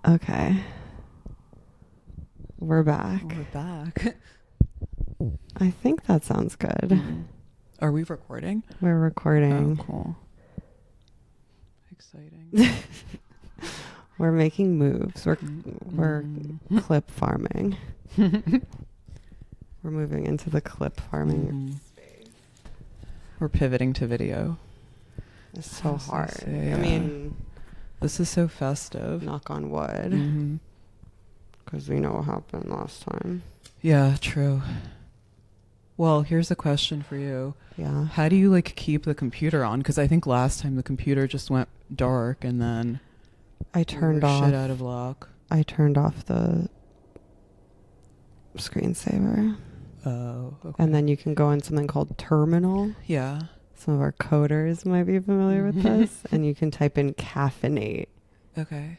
Okay. We're back. We're back. I think that sounds good. Are we recording? We're recording. Oh, cool. Exciting. We're making moves. We're clip farming. We're moving into the clip farming space. We're pivoting to video. It's so hard. Say, I mean, this is so festive. knock on wood. Because we know what happened last time. Yeah, true. Well, here's a question for you. Yeah. How do you like keep the computer on? Because I think last time the computer just went dark and then I turned off shit out of lock. I turned off the screensaver. Oh, okay. And then you can go in something called Terminal. Yeah. Some of our coders might be familiar with this. And you can type in caffeinate. Okay.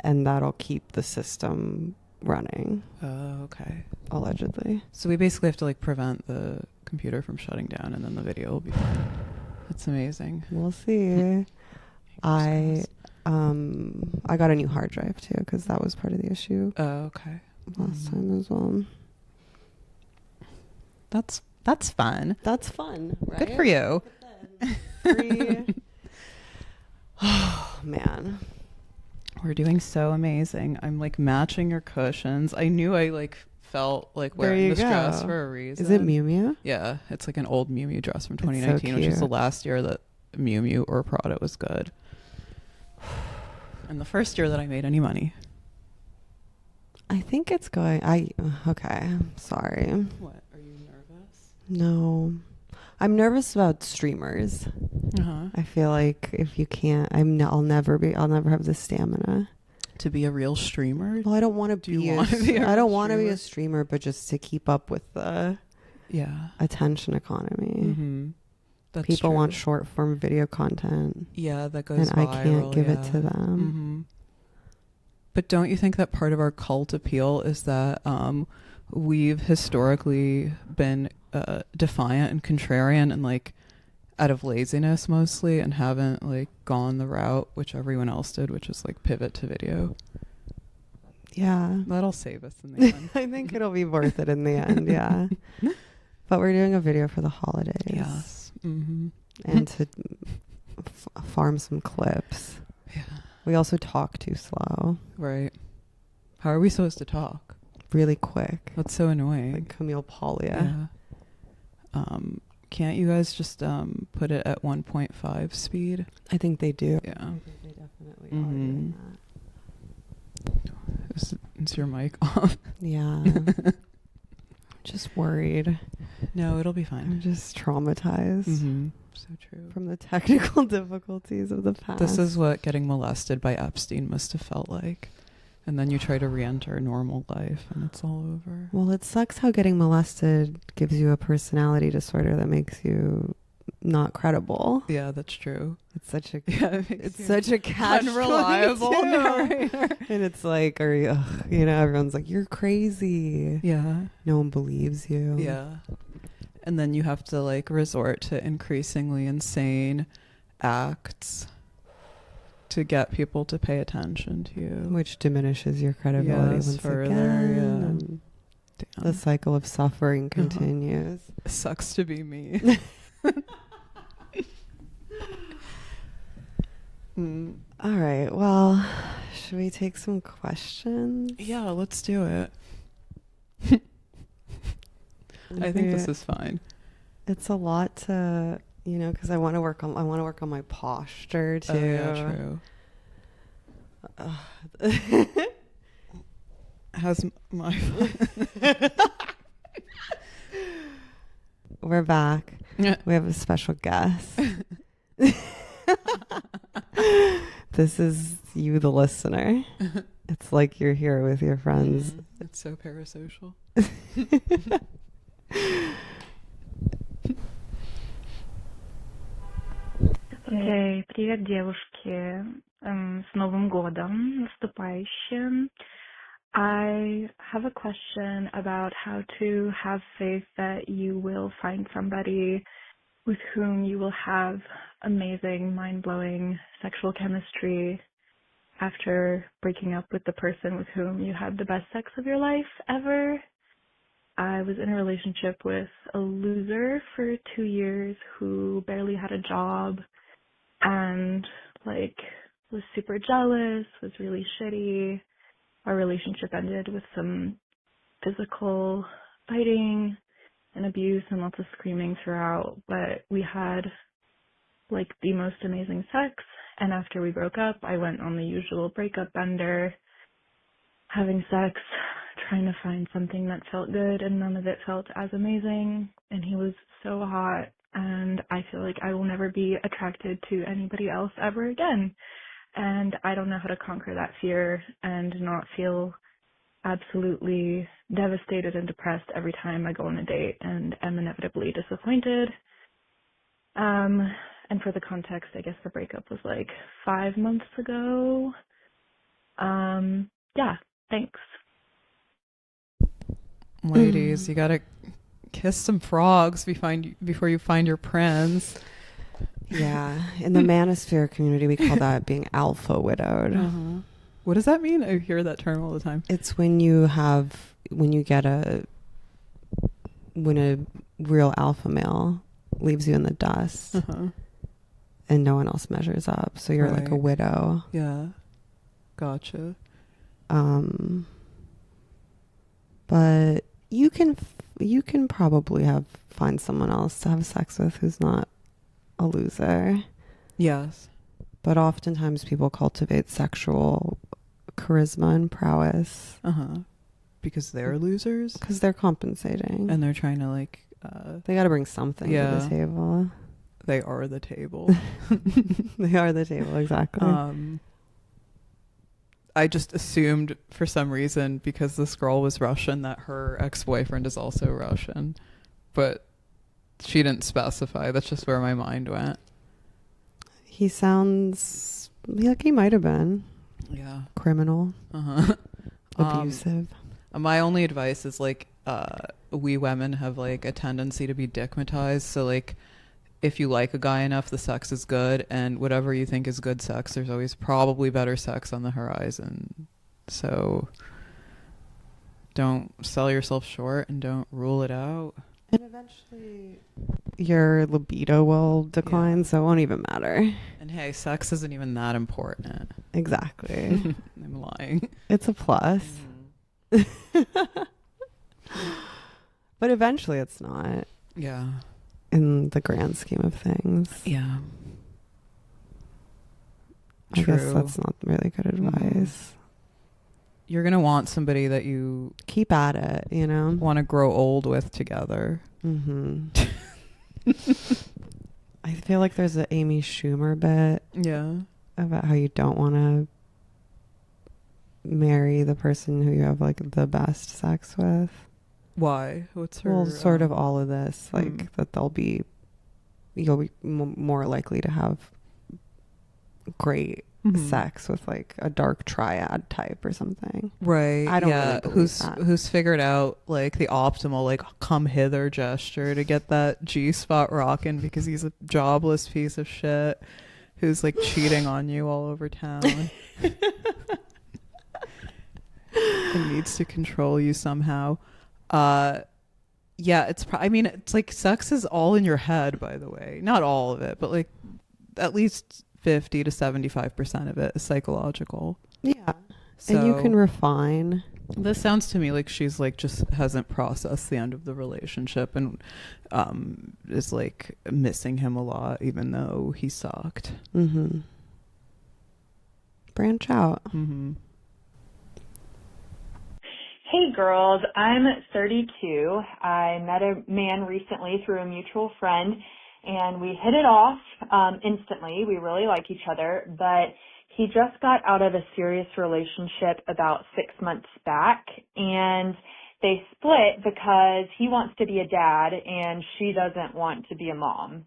And that'll keep the system running. Oh, okay. Allegedly. So we basically have to like prevent the computer from shutting down, and then the video will be fine. That's amazing. We'll see. I got a new hard drive too, because that was part of the issue. Oh, okay. Last time as well. That's fun. That's fun, right? Good for you. Oh man. We're doing so amazing. I'm like matching your cushions. I knew I like felt like wearing this dress for a reason. Is it Miu Miu? Yeah, it's like an old Miu Miu dress from It's so 2019, which is the cute. last year that Miu Miu or Prada was good. And the first year that I made any money. I think it's going. Okay. Sorry. What? Are you nervous? No. I'm nervous about streamers. Uh-huh. I feel like if you can't, I'll never have the stamina. To be a real streamer? Well, I don't want to be. I don't want to be a streamer, but just to keep up with the attention economy. Mm-hmm. That's People true. want short form video content. Yeah, that goes and viral. I can't give it to them. Mm-hmm. But don't you think that part of our cult appeal is that we've historically been defiant and contrarian and like out of laziness mostly, and haven't like gone the route which everyone else did, which is like pivot to video? Yeah. That'll save us in the end. I think it'll be worth it in the end. Yeah. But we're doing a video for the holidays. Yes. Mm-hmm. And to farm some clips. Yeah. We also talk too slow. Right. How are we supposed to talk? Really quick. That's so annoying. Like Camille Paglia. Yeah. Can't you guys just put it at 1.5 speed? I think they do. Yeah. I think they definitely are doing that. Is your mic off? Yeah. Just worried. No, it'll be I'm fine. just traumatized. Mm-hmm. So true. From the technical difficulties of the past. This is what getting molested by Epstein must have felt like. And then you try to re-enter normal life and it's all over. Well, it sucks how getting molested gives you a personality disorder that makes you not credible. Yeah, that's true. It's such a it's such a catch unreliable narrator. And it's like, everyone's like, you're crazy. Yeah. No one believes you. Yeah. And then you have to like resort to increasingly insane acts to get people to pay attention to you. Which diminishes your credibility once further, again. Yeah. And the cycle of suffering continues. It sucks to be me. All right. Well, should we take some questions? Yeah, let's do it. I think this is fine. It's a lot to, because I want to work on my posture too. Oh, yeah, true. How's my We're back. We have a special guest. This is you, the listener. It's like you're here with your friends. It's so parasocial. Окей, привет, девушки. С Новым годом наступающим. I have a question about how to have faith that you will find somebody with whom you will have amazing, mind-blowing sexual chemistry after breaking up with the person with whom you had the best sex of your life ever. I was in a relationship with a loser for 2 years who barely had a job and like was super jealous, was really shitty. Our relationship ended with some physical fighting and abuse and lots of screaming throughout, but we had like the most amazing sex. And after we broke up, I went on the usual breakup bender, having sex, trying to find something that felt good, and none of it felt as amazing. And he was so hot, and I feel like I will never be attracted to anybody else ever again. And I don't know how to conquer that fear and not feel absolutely devastated and depressed every time I go on a date and am inevitably disappointed. And for the context, I guess the breakup was like 5 months ago. Yeah, thanks. Ladies, you gotta kiss some frogs before you find your prince. Yeah, in the manosphere community, we call that being alpha widowed. Uh-huh. What does that mean? I hear that term all the time. It's when a real alpha male leaves you in the dust, and no one else measures up, so you're like a widow. Yeah, gotcha. But you can probably find someone else to have sex with who's not a loser. Yes. But oftentimes people cultivate sexual charisma and prowess. Because they're losers? Because they're compensating. And they're trying to they got to bring something to the table. They are the table. They are the table, exactly. I just assumed for some reason, because this girl was Russian, that her ex-boyfriend is also Russian. But she didn't specify. That's just where my mind went. He sounds like he might have been. Yeah. Criminal. Abusive. My only advice is we women have a tendency to be dickmatized. So if you like a guy enough, the sex is good, and whatever you think is good sex, there's always probably better sex on the horizon. So don't sell yourself short and don't rule it out. And eventually your libido will decline, so it won't even matter. And hey, sex isn't even that important. Exactly. I'm lying. It's a plus. But eventually it's not. Yeah. In the grand scheme of things. Yeah. I guess that's not really good advice. You're going to want somebody that you keep at it, want to grow old with together. I feel like there's an Amy Schumer bit. Yeah. About how you don't want to marry the person who you have the best sex with. Why? What's her? Well, sort of all of this, that you'll be more likely to have great sex with a dark triad type or something. Right. I don't really believe that. Who's figured out the optimal come hither gesture to get that G-spot rocking because he's a jobless piece of shit who's cheating on you all over town. And needs to control you somehow. Yeah, it's sex is all in your head, by the way. Not all of it, but at least 50 to 75% of it is psychological. Yeah. So, and you can refine. This sounds to me like she's just hasn't processed the end of the relationship and is missing him a lot, even though he sucked. Branch out. Hey girls, I'm 32. I met a man recently through a mutual friend and we hit it off instantly. We really like each other, but he just got out of a serious relationship about 6 months back and they split because he wants to be a dad and she doesn't want to be a mom.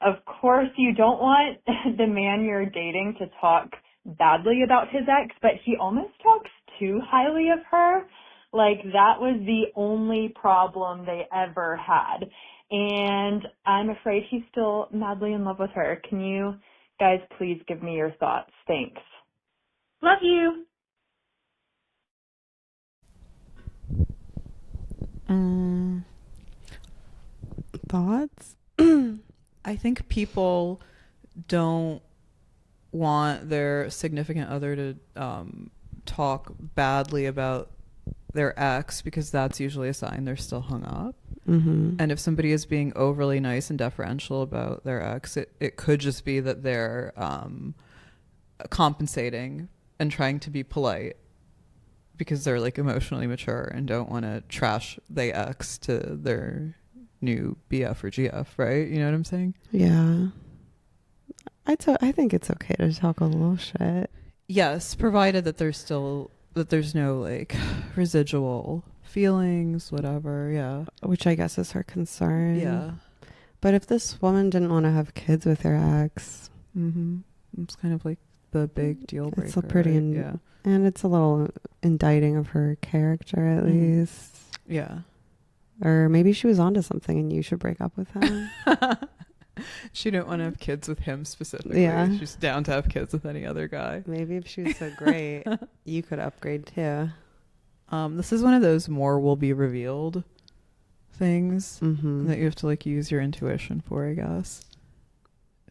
Of course, you don't want the man you're dating to talk badly about his ex, but he almost talks too highly of her. That was the only problem they ever had. And I'm afraid he's still madly in love with her. Can you Guys, please give me your thoughts. Thanks. Love you. Thoughts? I think people don't want their significant other to talk badly about their ex because that's usually a sign they're still hung up. Mm-hmm. And if somebody is being overly nice and deferential about their ex, it could just be that they're compensating and trying to be polite because they're like emotionally mature and don't want to trash the ex to their new BF or GF, right? You know what I'm saying? Yeah. I think it's okay to talk a little shit. Yes, provided that there's no like residual feelings, whatever. Yeah. Which I guess is her concern. Yeah. But if this woman didn't want to have kids with her ex, It's kind of like the big deal breaker. it's a pretty right? Yeah. and it's a little indicting of her character at least. Yeah. Or maybe she was onto something and you should break up with him. She didn't want to have kids with him specifically. Yeah. She's down to have kids with any other guy. Maybe if she was so great, you could upgrade too. This is one of those more will be revealed things Mm-hmm. that you have to like use your intuition for, I guess.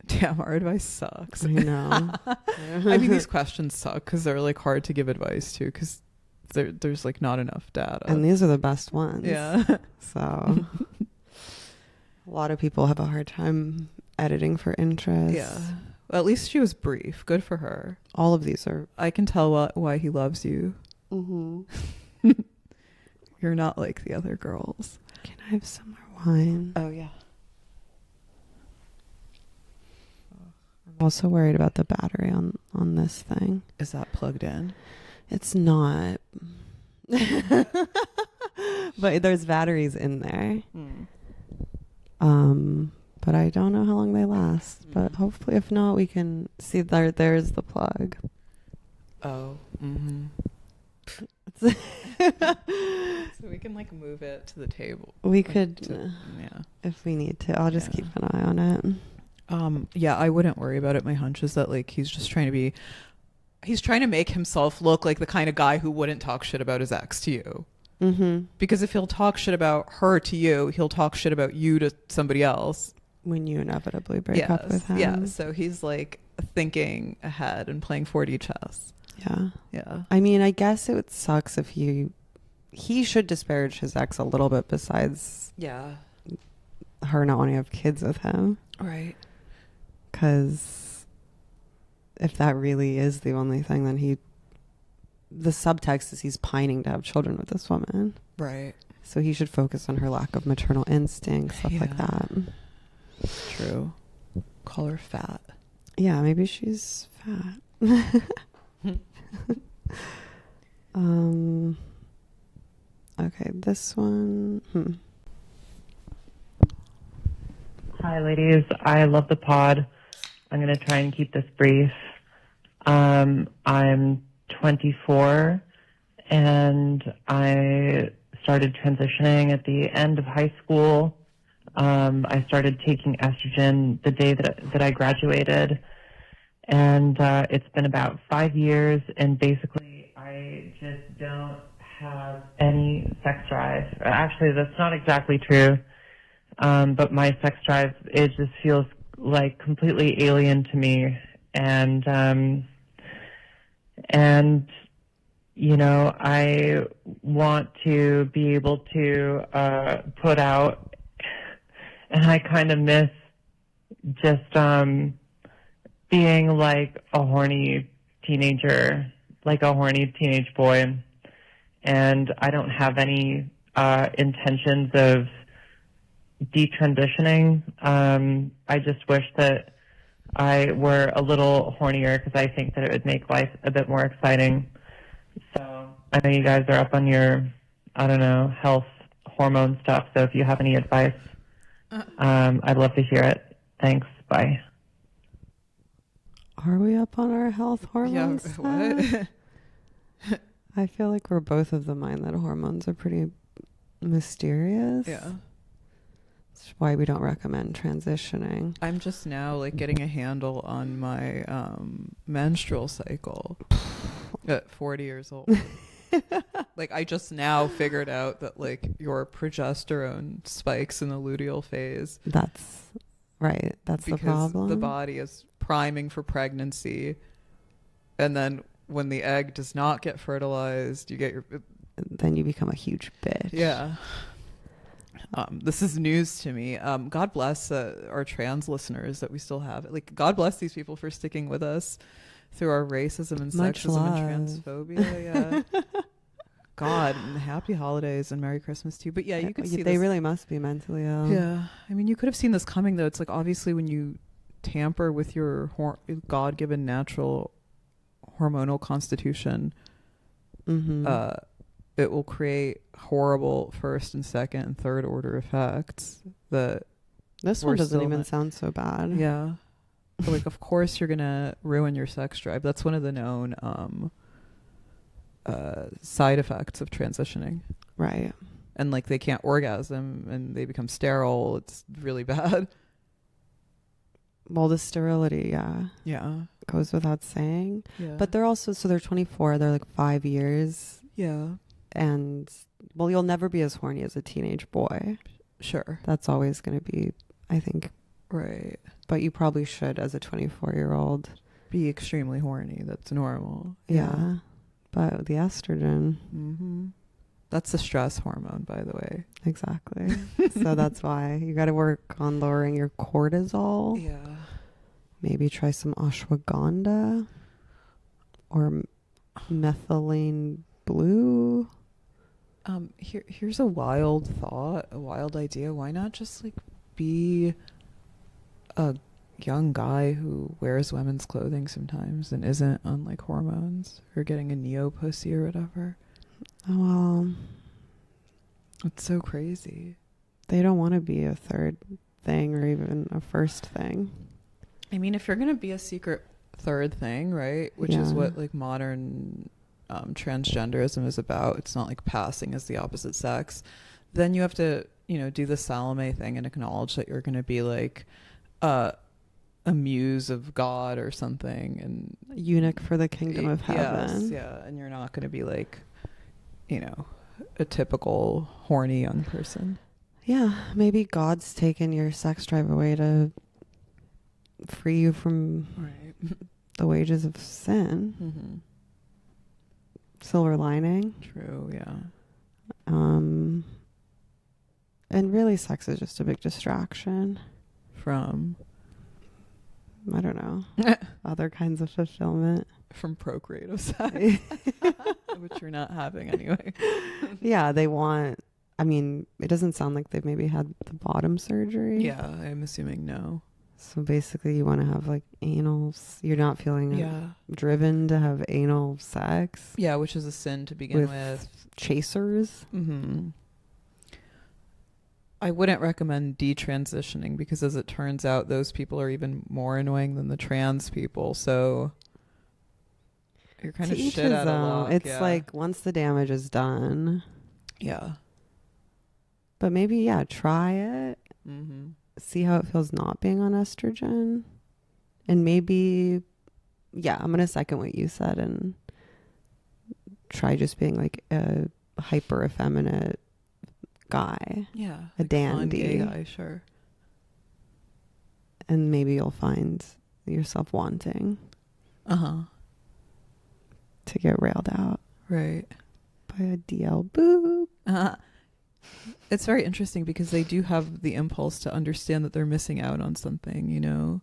Damn, our advice sucks. I know. I mean, these questions suck because they're like hard to give advice to because there's like not enough data. And these are the best ones. Yeah. So a lot of people have a hard time editing for interest. Yeah. Well, at least she was brief. Good for her. All of these are. I can tell why he loves you. Mm-hmm. You're not like the other girls. Can I have some more wine? Oh, yeah. I'm also worried about the battery on this thing. Is that plugged in? It's not. But there's batteries in there. But I don't know how long they last. But hopefully, if not, we can see there's the plug. Oh. So we can like move it to the table. We Like, could, yeah. if we need to. I'll just keep an eye on it. Yeah, I wouldn't worry about it. My hunch is that like he's trying to make himself look like the kind of guy who wouldn't talk shit about his ex to you. Mm-hmm. Because if he'll talk shit about her to you, he'll talk shit about you to somebody else. When you inevitably break up with him. Yeah, so he's like thinking ahead and playing 4D chess. Yeah. Yeah. I mean, I guess it sucks if he should disparage his ex a little bit besides Yeah. her not wanting to have kids with him. Right. Because if that really is the only thing, then the subtext is he's pining to have children with this woman. Right. So he should focus on her lack of maternal instinct, stuff like that. True. Call her fat. Yeah, maybe she's fat. Okay, this one. Hi, ladies. I love the pod. I'm going to try and keep this brief. I'm 24, and I started transitioning at the end of high school. I started taking estrogen the day that I graduated, and it's been about 5 years, and basically I just don't have any sex drive. Actually, that's not exactly true. But my sex drive, it just feels like completely alien to me. And you know, I want to be able to put out, and I kind of miss just being like a horny teenager, like a horny teenage boy. And I don't have any intentions of detransitioning. I just wish that I were a little hornier because I think that it would make life a bit more exciting. So I know you guys are up on your, I don't know, health hormone stuff. So if you have any advice, I'd love to hear it. Thanks. Bye. Are we up on our health hormones? Yeah, what? I feel like we're both of the mind that hormones are pretty mysterious. Yeah. That's why we don't recommend transitioning. I'm just now like getting a handle on my menstrual cycle at 40 years old. Like I just now figured out that like your progesterone spikes in the luteal phase. That's right. That's the problem. The body is priming for pregnancy, and then when the egg does not get fertilized, you get your. Then you become a huge bitch. Yeah. This is news to me. God bless our trans listeners that we still have. Like, God bless these people for sticking with us through our racism and Much sexism love. and transphobia. Yeah. God, and happy holidays and Merry Christmas to you. But yeah, you could see they this. really must be mentally ill. Yeah. I mean, you could have seen this coming, though. It's like, obviously, when you tamper with your God-given natural hormonal constitution, it will create horrible first and second and third order effects that This one doesn't even sound so bad. Yeah. But like, of course you're going to ruin your sex drive. That's one of the known side effects of transitioning. Right. And like, they can't orgasm and they become sterile. It's really bad. Well, the sterility, yeah. Yeah. Goes without saying. Yeah. But they're also, so they're 24. They're like 5 years. Yeah. And, well, you'll never be as horny as a teenage boy. Sure. That's always going to be, I think. Right. But you probably should, as a 24-year-old. Be extremely horny. That's normal. Yeah. But the estrogen. Mm-hmm. That's the stress hormone, by the way. Exactly. So that's why you got to work on lowering your cortisol. Yeah. Maybe try some ashwagandha or methylene blue. Here's a wild thought, a wild idea. Why not just like be a young guy who wears women's clothing sometimes and isn't on like hormones or getting a neo pussy or whatever? Oh, well, it's so crazy. They don't want to be a third thing or even a first thing. I mean, if you're going to be a secret third thing, right, which is what like modern transgenderism is about, it's not like passing as the opposite sex, then you have to, you know, do the Salome thing and acknowledge that you're going to be like a muse of God or something, and eunuch for the kingdom of heaven. Yes, yeah, and you're not going to be like, you know, a typical horny young person. Yeah, maybe God's taken your sex drive away to free you from the wages of sin. Mm-hmm. Silver lining. True, yeah. And really, sex is just a big distraction. From? I don't know. Other kinds of fulfillment. From procreative sex. Which you're not having anyway. Yeah, they want... I mean, it doesn't sound like they've maybe had the bottom surgery. Yeah, I'm assuming no. So basically, you want to have like anal... You're not feeling driven to have anal sex. Yeah, which is a sin to begin with. Chasers. Mm-hmm. I wouldn't recommend detransitioning because, as it turns out, those people are even more annoying than the trans people. So you're kind of shit out of luck. It's like once the damage is done. Yeah. But maybe, try it. Mm-hmm. See how it feels not being on estrogen. And maybe, I'm going to second what you said and try just being like a hyper effeminate guy. Yeah. A dandy. Gay guy, sure. And maybe you'll find yourself wanting. To get railed out. Right. By a DL boob. It's very interesting because they do have the impulse to understand that they're missing out on something, you know?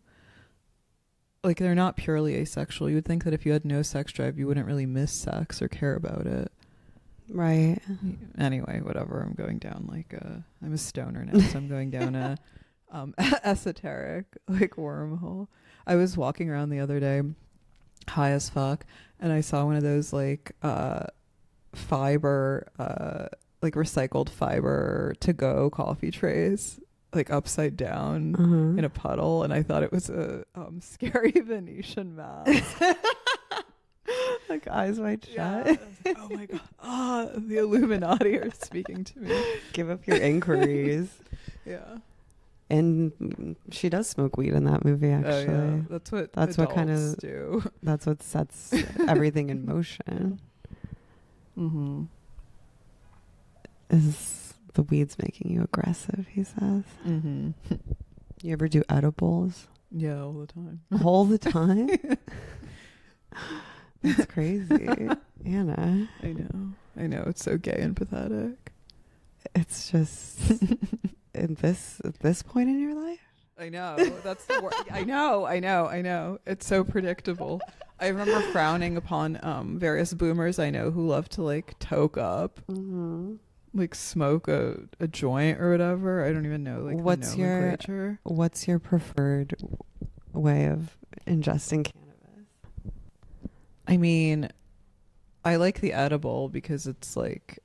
Like, they're not purely asexual. You would think that if you had no sex drive, you wouldn't really miss sex or care about it. Right. Anyway, whatever. I'm going down like I'm a stoner now, so I'm going down a esoteric like wormhole. I was walking around the other day, high as fuck, and I saw one of those like fiber like recycled fiber to go coffee trays, like upside down in a puddle, and I thought it was a scary Venetian mask. Like eyes wide shut. Yeah. Like, oh my god! The Illuminati are speaking to me. Give up your inquiries. Yeah. And she does smoke weed in that movie, actually. Oh, yeah. That's what kind adults of do. That's what sets everything in motion. Mm-hmm. Is the weeds making you aggressive, he says. Mm-hmm. You ever do edibles? Yeah, all the time. All the time? That's crazy. Anna. I know. It's so gay and pathetic. It's just at this point in your life? I know. That's the word. I know. It's so predictable. I remember frowning upon various boomers I know who love to like toke up, like smoke a joint or whatever. I don't even know like what's the nomenclature. What's your preferred way of ingesting cannabis? I mean, I like the edible because it's like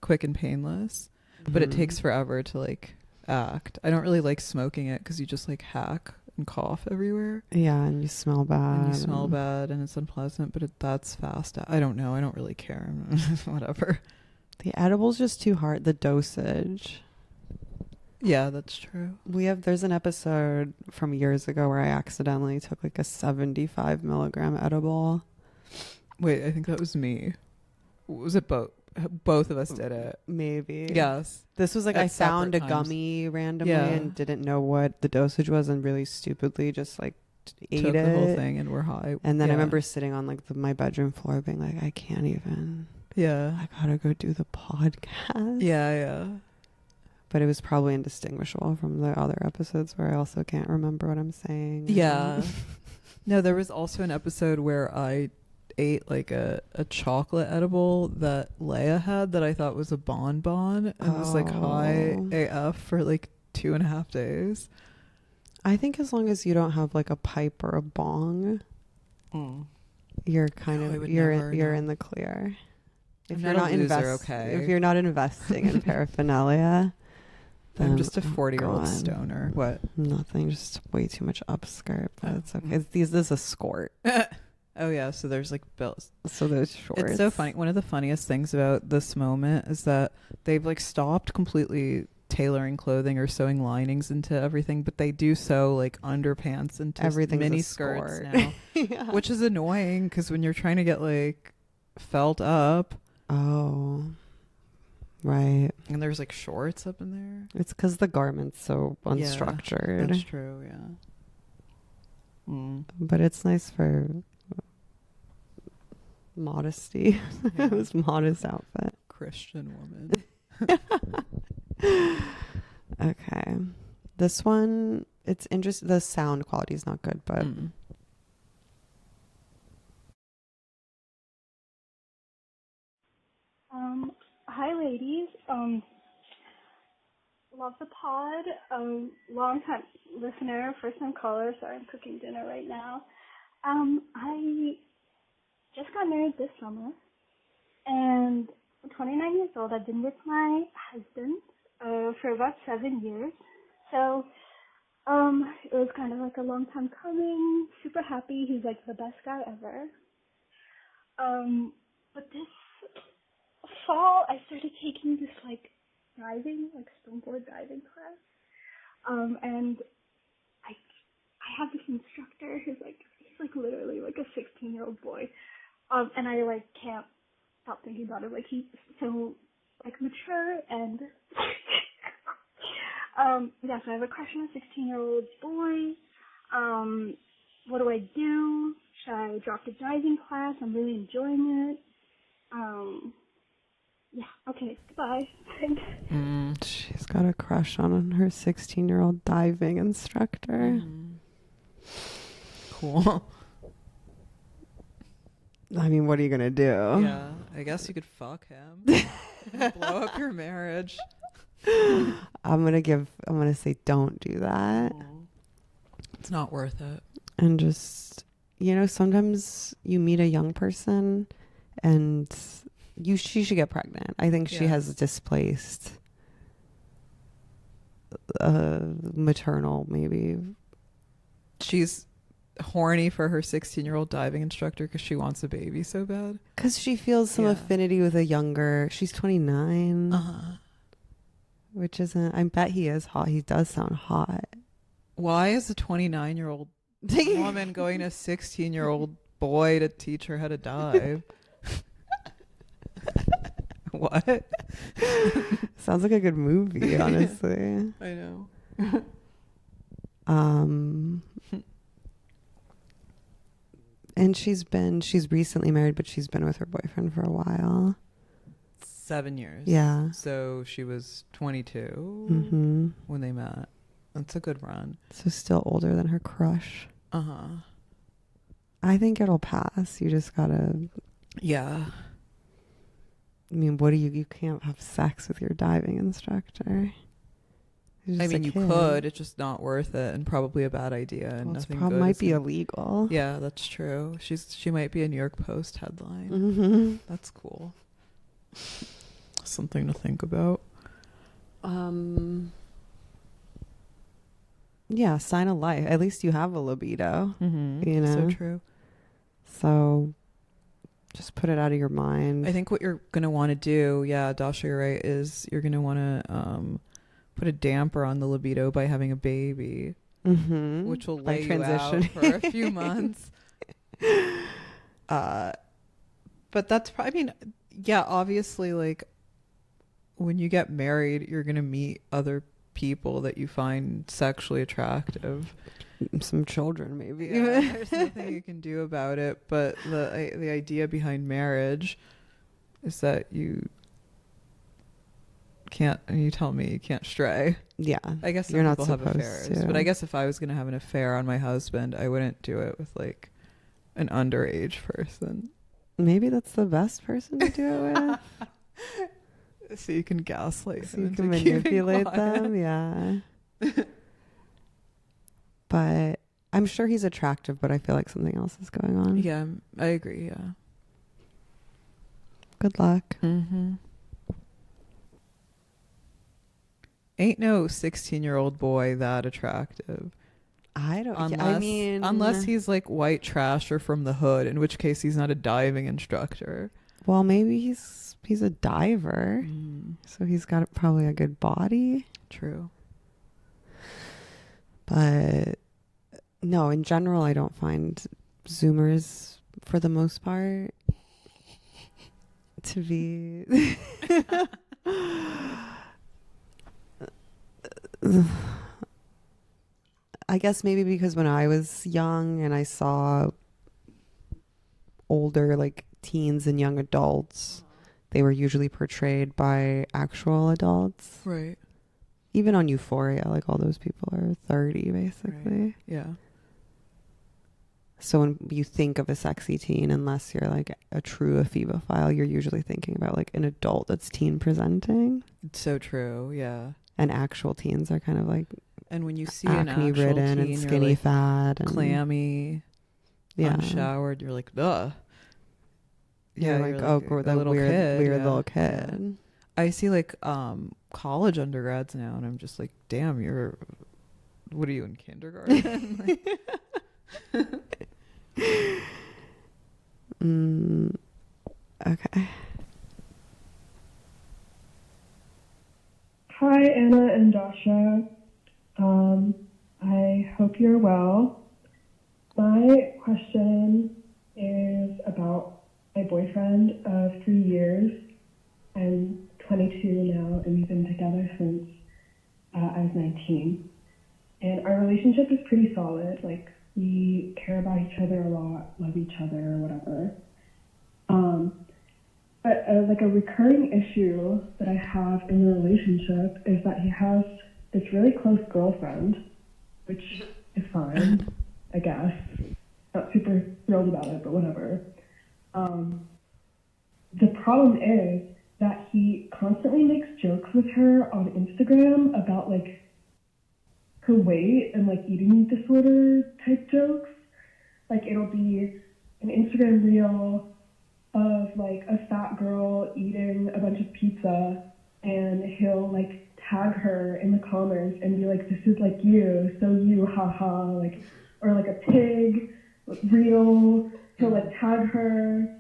quick and painless, but it takes forever to like act. I don't really like smoking it because you just like hack and cough everywhere. Yeah, and you smell bad. And it's unpleasant, but that's fast. I don't know. I don't really care. Whatever. The edible's just too hard. The dosage. Yeah, that's true. There's an episode from years ago where I accidentally took like a 75 milligram edible. Wait, I think that was me. Was it both of us did it? Maybe. Yes. This was like At I found a separate times. gummy randomly Yeah. and didn't know what the dosage was and really stupidly just like ate Took it. the whole thing and we're high. And then I Yeah. remember sitting on like my bedroom floor being like, I can't even. Yeah. I gotta go do the podcast. Yeah. But it was probably indistinguishable from the other episodes where I also can't remember what I'm saying. Yeah. No, there was also an episode where I ate like a chocolate edible that Leia had that I thought was a bonbon and was like high AF for like 2.5 days. I think as long as you don't have like a pipe or a bong, you're kind No, I of would you're never, in the clear. If I'm you're not not a loser, okay? if you're not investing in paraphernalia, I'm then, just a 40-year-old God. stoner. What? Nothing, just way too much upskirt, but it's okay. This is a skort, Oh yeah, so there's like bills. so those shorts. It's so funny. One of the funniest things about this moment is that they've like stopped completely tailoring clothing or sewing linings into everything, but they do sew like underpants into Everything's mini a skirts skirt. now, Yeah. which is annoying because when you're trying to get like felt up Oh, right. and there's like shorts up in there. It's because the garment's so Yeah, unstructured. That's true. Yeah. But it's nice for modesty. Yeah. It was modest outfit. Christian woman. Okay. This one, it's interesting. The sound quality is not good, but Hi, ladies. Love the pod. Long time listener, first time caller. Sorry, I'm cooking dinner right now. I just got married this summer, and I'm 29 years old. I've been with my husband for about 7 years. So it was kind of like a long time coming. Super happy. He's like the best guy ever. But this fall, I started taking this like driving, like snowboard driving class. And I have this instructor who's like, he's like literally like a 16-year-old boy. And I like can't stop thinking about it. Like he's so like mature and yeah, so I have a crush on a 16-year-old boy. What do I do? Should I drop the driving class? I'm really enjoying it. Yeah, okay, goodbye. Thanks. she's got a crush on her 16-year-old diving instructor. Cool. I mean, what are you going to do? Yeah, I guess you could fuck him. Blow up your marriage. I'm going to say don't do that. It's not worth it. And just, sometimes you meet a young person and she should get pregnant. I think she Yeah. has displaced maternal, maybe. She's horny for her 16-year-old diving instructor because she wants a baby so bad. Because she feels some Yeah. affinity with she's 29. which isn't. I bet he is hot. He does sound hot. Why is a 29-year-old woman going to a 16-year-old boy to teach her how to dive? What? Sounds like a good movie, honestly. I know. And she's recently married, but she's been with her boyfriend for a while. 7 years. Yeah. So she was 22 Mm-hmm. when they met. That's a good run. So still older than her crush. Uh-huh. I think it'll pass. You just gotta. Yeah. I mean, you can't have sex with your diving instructor. He's I just a mean, you kid. could. It's just not worth it and probably a bad idea. And Well, it's nothing probably good might is be gonna- illegal. Yeah, that's true. She might be a New York Post headline. Mm-hmm. That's cool. Something to think about. Yeah, sign of life. At least you have a libido. Mm-hmm. You know? So true. So just put it out of your mind. I think what you're going to want to do, yeah, Dasha, you're right, is you're going to want to put a damper on the libido by having a baby, Mm-hmm. which will By lay you out transitioning. for a few months. But that's probably, I mean, yeah, obviously, like, when you get married, you're going to meet other people that you find sexually attractive. Some children, maybe. Yeah, there's nothing you can do about it, but the idea behind marriage is that you can't, and you tell me you can't stray. Yeah. I guess some You're not people have supposed affairs, to. but I guess if I was going to have an affair on my husband, I wouldn't do it with like an underage person. Maybe that's the best person to do it with. So you can gaslight So them you can into keeping manipulate quiet. them. Yeah. But I'm sure he's attractive, but I feel like something else is going on. Yeah, I agree. Yeah. Good luck. Mm-hmm. Ain't no 16-year-old boy that attractive. I don't. Unless, I mean, unless he's like white trash or from the hood, in which case he's not a diving instructor. Well, maybe he's a diver, so he's got probably a good body. True. But no, in general, I don't find Zoomers, for the most part, to be. I guess maybe because when I was young and I saw older, like teens and young adults, they were usually portrayed by actual adults. Right. Even on Euphoria, like all those people are 30 basically. Right. Yeah. So when you think of a sexy teen, unless you're like a true ephebophile, you're usually thinking about like an adult that's teen presenting. It's so true. Yeah. And actual teens are kind of like And when you see an acne actual ridden teen, and you're skinny like fat and clammy, yeah. unshowered, you're like, ugh. You're Yeah, like, you're oh, like that little weird kid. Yeah. little kid. I see like college undergrads now, and I'm just like, damn, what are you in kindergarten? Okay. Hi, Anna and Dasha. I hope you're well. My question is about my boyfriend of 3 years. I'm 22 now, and we've been together since I was 19. And our relationship is pretty solid. Like, we care about each other a lot, love each other, whatever. But like a recurring issue that I have in the relationship is that he has this really close girlfriend, which is fine, I guess. Not super thrilled about it, but whatever. The problem is that he constantly makes jokes with her on Instagram about like her weight and like eating disorder type jokes. Like it'll be an Instagram reel of like a fat girl eating a bunch of pizza, and he'll like tag her in the comments and be like, this is like you, so you, haha, like, or like a pig reel, he'll like tag her,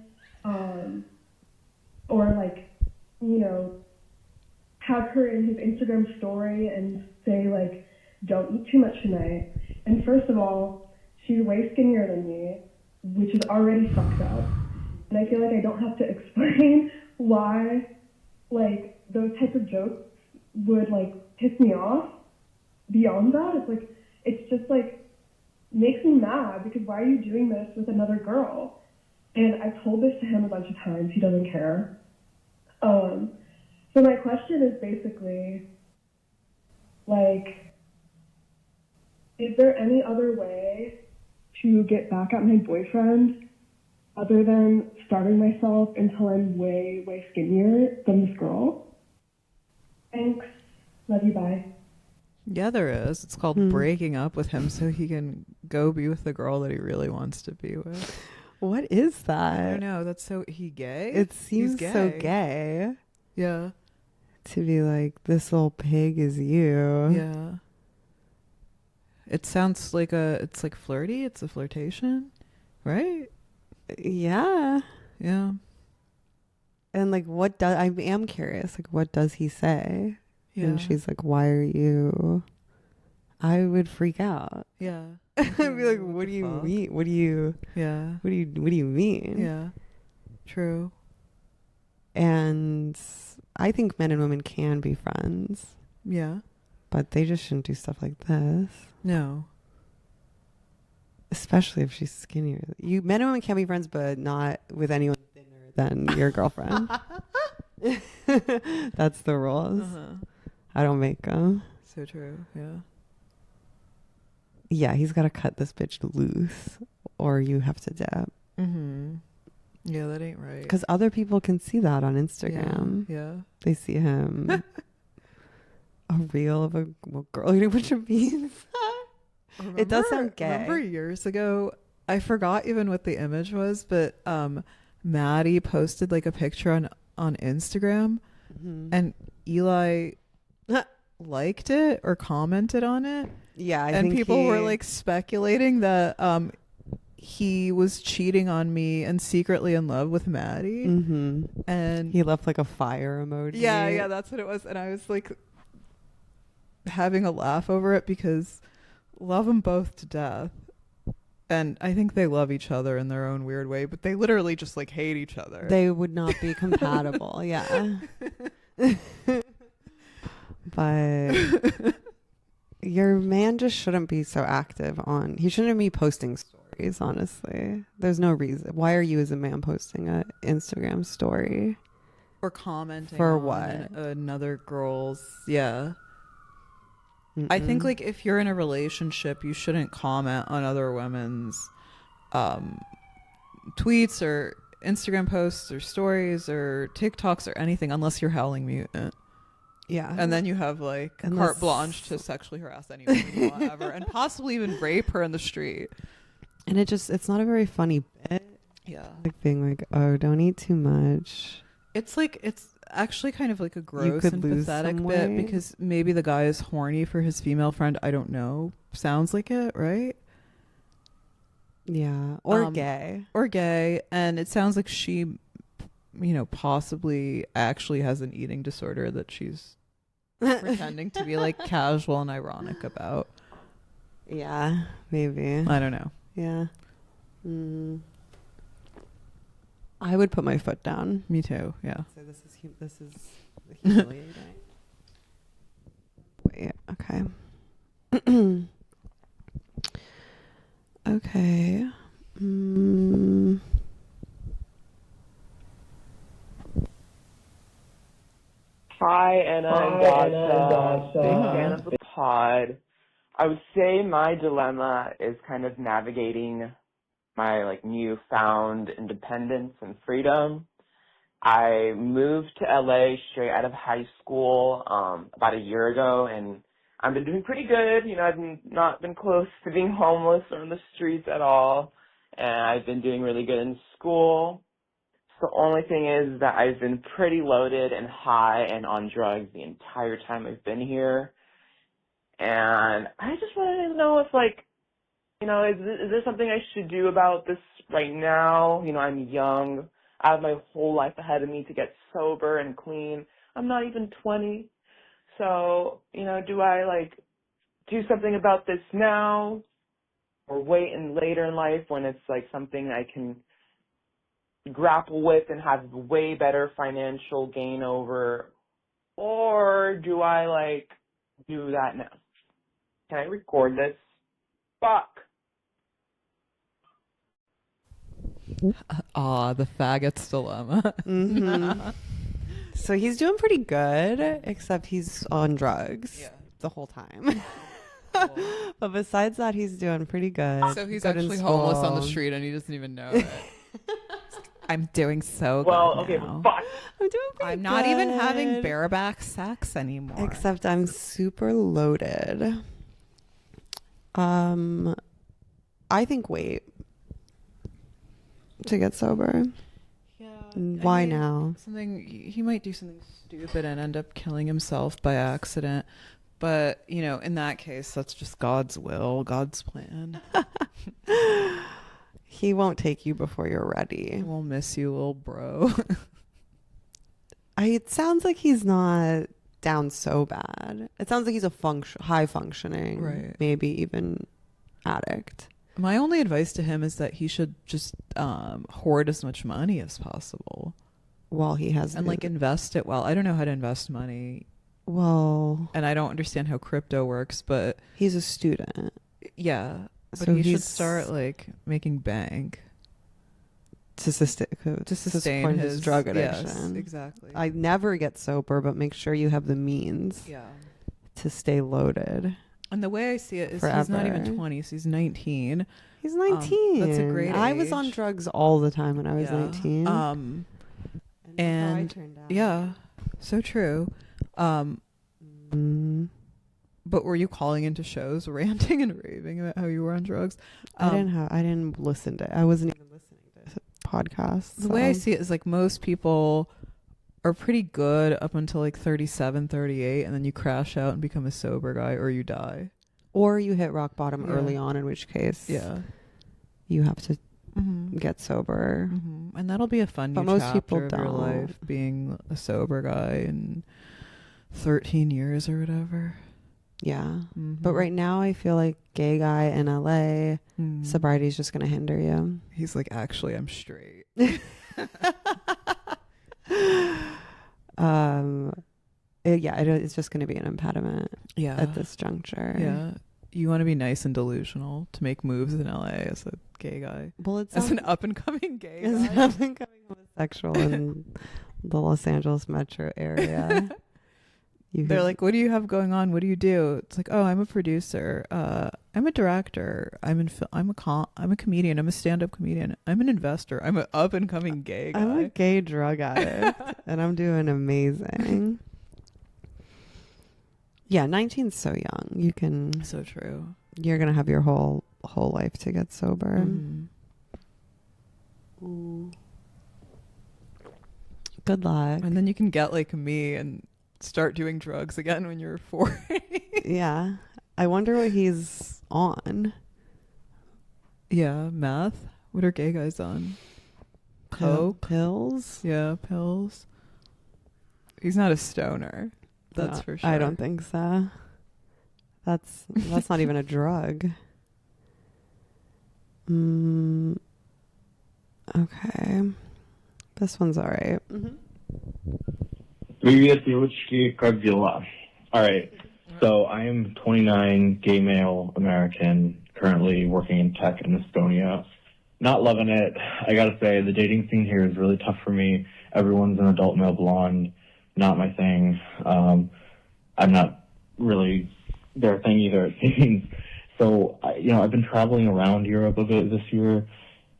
or like, you know, have her in his Instagram story and say, like, don't eat too much tonight. And first of all, she's way skinnier than me, which is already fucked up. And I feel like I don't have to explain why, like, those types of jokes would, like, piss me off. Beyond that, it's like, it's just, like, makes me mad because why are you doing this with another girl? And I've told this to him a bunch of times. He doesn't care. So my question is basically, like, is there any other way to get back at my boyfriend other than starving myself until I'm way, way skinnier than this girl? Thanks. Love you. Bye. Yeah, there is. It's called breaking up with him so he can go be with the girl that he really wants to be with. What is I that? don't know. That's so he gay? It He's seems so gay Yeah. to be like, this little pig is you. Yeah. It sounds like it's like flirty. It's a flirtation, right? Yeah. Yeah. And like, I am curious, like, what does he say? Yeah. And she's like, why are you? I would freak out. Yeah. I'd be like, What what the do you fuck? mean? What do you Yeah. mean? Yeah. True. And I think men and women can be friends, Yeah. but they just shouldn't do stuff like this. No. Especially if she's skinnier. Men and women can be friends, but not with anyone thinner than your girlfriend. That's the rules. Uh-huh. I don't make them. So true. Yeah. Yeah, he's got to cut this bitch loose, or you have to dip. Mm-hmm. Yeah, that ain't right. Because other people can see that on Instagram. Yeah. They see him a reel of a girl eating a bunch of beans. It does sound gay. Remember years ago, I forgot even what the image was, but Maddie posted like a picture on Instagram, and Eli liked it or commented on it. Yeah, and people were like speculating that he was cheating on me and secretly in love with Maddie. And he left like a fire emoji. yeah, that's what it was. And I was like having a laugh over it because love them both to death. And I think they love each other in their own weird way, but they literally just like hate each other. They would not be compatible. Yeah. But your man just shouldn't be so active he shouldn't be posting stories, honestly. There's no reason. Why are you as a man posting an Instagram story? Or commenting for on what? Another girl's. Yeah. I think like if you're in a relationship, you shouldn't comment on other women's tweets or Instagram posts or stories or TikToks or anything unless you're Howling Mutant. Yeah. And then you have like carte blanche to sexually harass anyone you want ever and possibly even rape her in the street. And it's not a very funny bit. Yeah. Like being like, oh, don't eat too much. It's actually kind of like a gross could and lose pathetic some bit weight. because maybe the guy is horny for his female friend. I don't know. Sounds like it, right? Yeah. Or gay. Or gay. And it sounds like she, possibly actually has an eating disorder that she's pretending to be like casual and ironic about. Yeah, maybe. I don't know. Yeah. I would put my foot down. Me too. Yeah. So this is humiliating. Wait. Okay. Okay. Hi, Anna and Dasha. Big fan of the pod. I would say my dilemma is kind of navigating my newfound independence and freedom. I moved to LA straight out of high school about a year ago, and I've been doing pretty good. I've not been close to being homeless or on the streets at all, and I've been doing really good in school. The only thing is that I've been pretty loaded and high and on drugs the entire time I've been here. And I just wanted to know if, is there something I should do about this right now? I'm young. I have my whole life ahead of me to get sober and clean. I'm not even 20. So, do I like do something about this now or wait and later in life when it's like something I can grapple with and have way better financial gain over? Or do I like do that now? Can I record this? Fuck. The faggots dilemma. Mm-hmm. So he's doing pretty good, except he's on drugs the whole time. But besides that, he's doing pretty good. So he's Good in actually homeless on the school. street and he doesn't even know it. I'm doing so Well, good okay, now. fuck. I'm doing pretty I'm not even having good. bareback sex anymore. Except I'm super loaded. I think wait to get sober. Yeah. Why now? He might do something stupid and end up killing himself by accident. But, in that case, that's just God's will, God's plan. He won't take you before you're ready. We'll miss you, little bro. It sounds like he's not down so bad. It sounds like he's a high functioning, Right. maybe even addict. My only advice to him is that he should just hoard as much money as possible. While he has And invest it well. I don't know how to invest money. Well, And I don't understand how crypto works, but he's a student. yeah. But So he should he's- start making bank to sustain his drug addiction. Yes, exactly. I never get sober, but make sure you have the means Yeah. to stay loaded. And the way I see it is he's not even Forever. 20, so he's 19. He's 19. That's a great I was on age. drugs all the time when I was Yeah. 19. And look how I turned out. yeah, so true. Mm, But were you calling into shows, ranting and raving about how you were on drugs? I didn't listen to. I wasn't even listening to podcasts. The way I so- see it is most people are pretty good up until 37, 38, and then you crash out and become a sober guy or you die. or you hit rock bottom Yeah. early on, in which case, Yeah. you have to Mm-hmm. get sober. Mm-hmm. And that'll be a fun But new most chapter people of your don't. life, being a sober guy in 13 years or whatever. Yeah. Mm-hmm. But right now, I feel like gay guy in LA, Mm. sobriety is just going to hinder you. He's actually, I'm straight. It's just going to be an impediment Yeah. at this juncture. Yeah. You want to be nice and delusional to make moves in LA as a gay guy. Well, it's As an up and coming gay as guy. an up-and-coming homosexual in the Los Angeles metro area. They're like, what do you have going on? What do you do? It's oh, I'm a producer. I'm a director. I'm a comedian. I'm a stand-up comedian. I'm an investor. I'm an up-and-coming gay guy. I'm a gay drug addict, and I'm doing amazing. Yeah, 19's so young. You can. So true. You're gonna have your whole life to get sober. Mhm. Good luck. And then you can get like me and start doing drugs again when you're 40. Yeah, I wonder what he's on. Yeah, meth. What are gay guys on? Coke? Pills. Yeah, pills. He's not a stoner. That's No, for sure. I don't think so. That's not even a drug. Okay. This one's all right. Привет, девочки, как дела? Alright, so I am 29, gay male, American, currently working in tech in Estonia. Not loving it. I gotta say, the dating scene here is really tough for me. Everyone's an adult male blonde. Not my thing. I'm not really their thing either, it seems. So, I've been traveling around Europe a bit this year,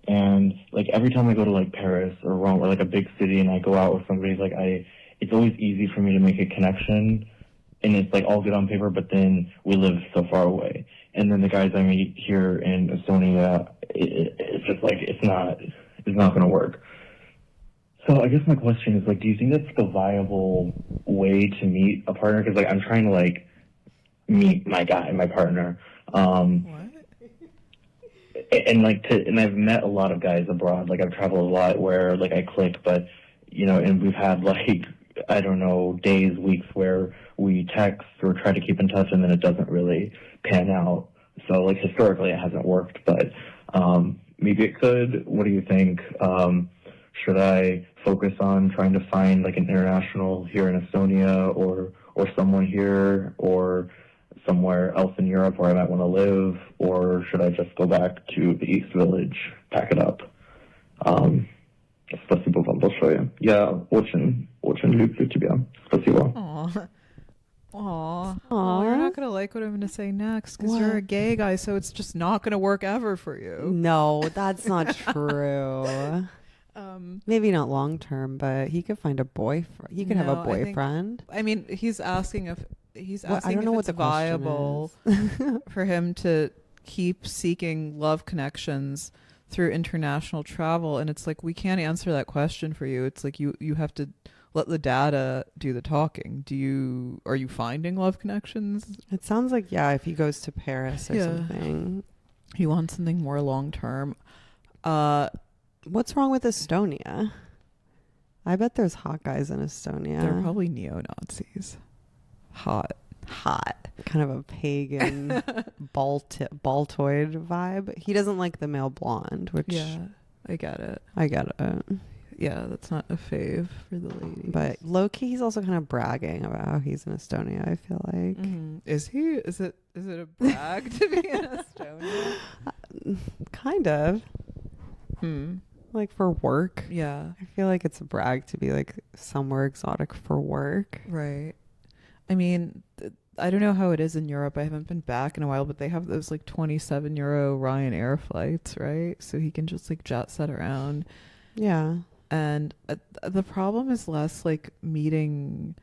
and every time I go to Paris or Rome or a big city and I go out with somebody, it's always easy for me to make a connection, and it's all good on paper, but then we live so far away. And then the guys I meet here in Estonia, it's just it's not going to work. So I guess my question is, do you think that's a viable way to meet a partner? Because, I'm trying to, meet my partner. What? And, and I've met a lot of guys abroad. I've traveled a lot where, I click, but, and we've had, I don't know, days, weeks where we text or try to keep in touch and then it doesn't really pan out. So like historically it hasn't worked, but maybe it could. What do you think? Should I focus on trying to find like an international here in Estonia or someone here or somewhere else in Europe where I might want to live, or should I just go back to the East Village, pack it up? Спасибо вам большое. Я очень люблю тебя. Спасибо. Aw. Aw. Aw. You're not going to like what I'm going to say next because you're a gay guy, so it's just not going to work ever for you. No, that's not true. Maybe not long term, but he could find a boyfriend. He could have a boyfriend. I mean, he's asking if I don't know what it's the question viable is. for him to keep seeking love connections through international travel, and it's like we can't answer that question for you. It's like you have to let the data do the talking. Are you finding love connections? It sounds like if he goes to Paris or something. He wants something more long term. What's wrong with Estonia? I bet there's hot guys in Estonia. They're probably neo-Nazis. Hot. Kind of a pagan baltoid vibe. He doesn't like the male blonde, which I get it. Yeah, that's not a fave for the ladies. But low-key, he's also kind of bragging about how he's in Estonia, I feel like. Is he? Is it a brag to be in Estonia? Kind of. Like for work. Yeah. I feel like it's a brag to be like somewhere exotic for work. Right. I mean, I don't know how it is in Europe. I haven't been back in a while, but they have those like 27 euro Ryanair flights, right? So he can just like jet set around. Yeah. And the problem is less like meeting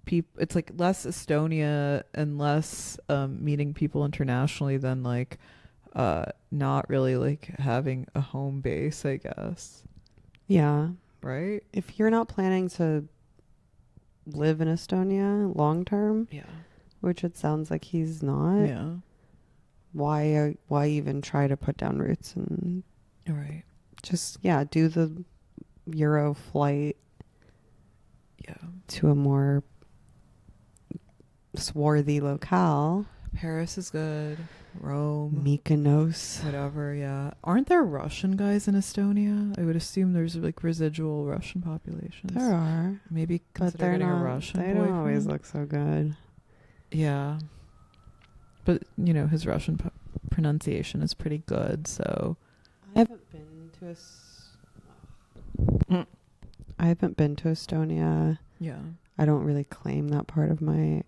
people. It's like less Estonia and less meeting people internationally than like not really like having a home base, I guess. Yeah. Right? If you're not planning to live in Estonia long term, which it sounds like he's not, why even try to put down roots and just do the Euro flight to a more swarthy locale. Paris is good. Rome, Mykonos, whatever. Aren't there Russian guys in Estonia? I would assume there's like residual Russian populations. There are, maybe but they're getting not. A Russian. They don't always look so good. Yeah, but his Russian pronunciation is pretty good. So I haven't been to Estonia. Yeah, I don't really claim that part of my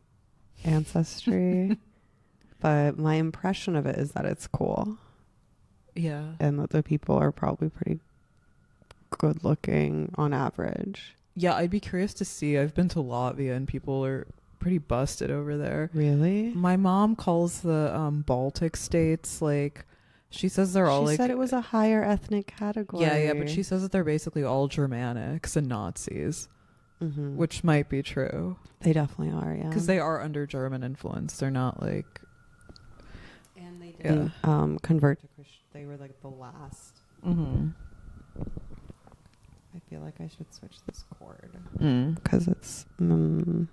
ancestry. But my impression of it is that it's cool. Yeah. And that the people are probably pretty good looking on average. Yeah, I'd be curious to see. I've been to Latvia and people are pretty busted over there. Really? My mom calls the Baltic states like, she says they're all like... She said it was a higher ethnic category. Yeah, but she says that they're basically all Germanics and Nazis. Which might be true. They definitely are, yeah. Because they are under German influence. They're not like... And they didn't convert to Christian. They were like the last. I feel like I should switch this cord. Because it's... I'm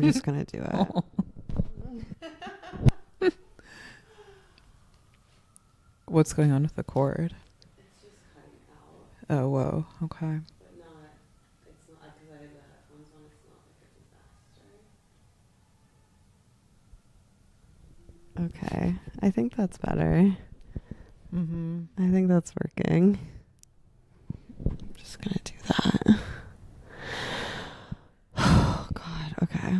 just going to do it. What's going on with the cord? It's just cutting out. Oh, whoa. Okay. But not... It's not... Because I have the headphones on. It's not like it's faster. Okay. I think that's better. I think that's working. I'm just going to do that. Oh, God. Okay.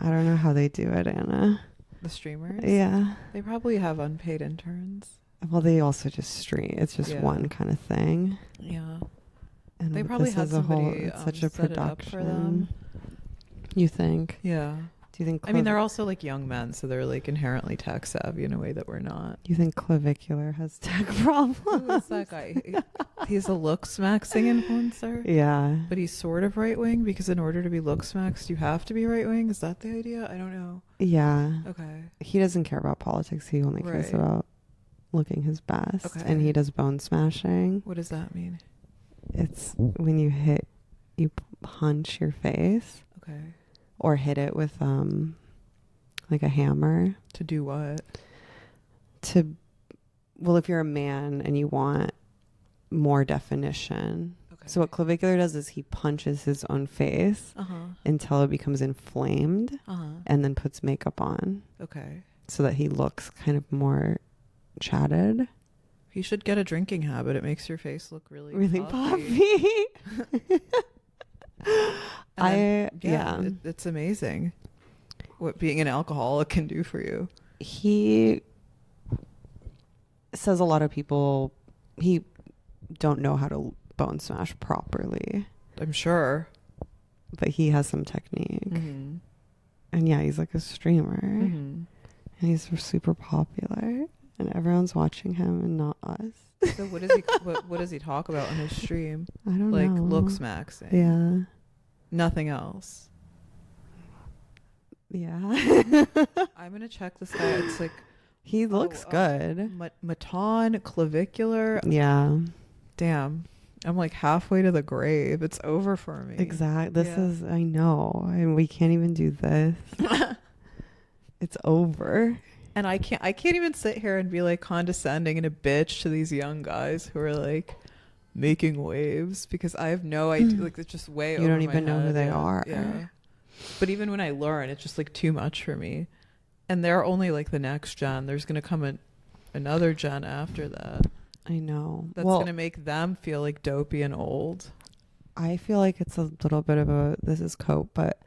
I don't know how they do it, Anna. The streamers? Yeah. They probably have unpaid interns. Well, they also just stream. It's just one kind of thing. Yeah. And they probably had somebody it's such a set it up for them. You think? Yeah. Do you think? I mean, they're also like young men, so they're like inherently tech savvy in a way that we're not. You think Clavicular has tech problems? Who is that guy? He's a looks-maxing influencer. Yeah. But he's sort of right-wing because in order to be looks-maxed, you have to be right-wing. Is that the idea? I don't know. Yeah. Okay. He doesn't care about politics. He only cares about looking his best. Okay. And he does bone smashing. What does that mean? It's when you punch your face Okay. or hit it with like a hammer To do what? well, if you're a man and you want more definition. Okay. So what clavicular does is he punches his own face until it becomes inflamed and then puts makeup on Okay. so that he looks kind of more chatted. You should get a drinking habit. It makes your face look really Puffy. Yeah. It's amazing what being an alcoholic can do for you. He says a lot of people he don't know how to bone smash properly, I'm sure. but he has some technique. Mm-hmm. And yeah, he's like a streamer Mm-hmm. and he's super popular and everyone's watching him and not us. So what does he what does he talk about on his stream? I don't Like know. looks maxing. Yeah. Nothing else. Yeah. I'm gonna check this guy. It's like He looks good. Maton clavicular. Yeah. Damn. I'm like halfway to the grave. It's over for me. Exactly. This Yeah. is, I know. And we can't even do this. It's over. And I can't even sit here and be like condescending and a bitch to these young guys who are like making waves because I have no idea. Like it's just way You over don't my even know who head. they Yeah. are. Yeah. But even when I learn, it's just like too much for me. And they're only like the next gen. There's gonna come another gen after that. I know. That's gonna make them feel like dopey and old. I feel like it's a little bit of this is cope, but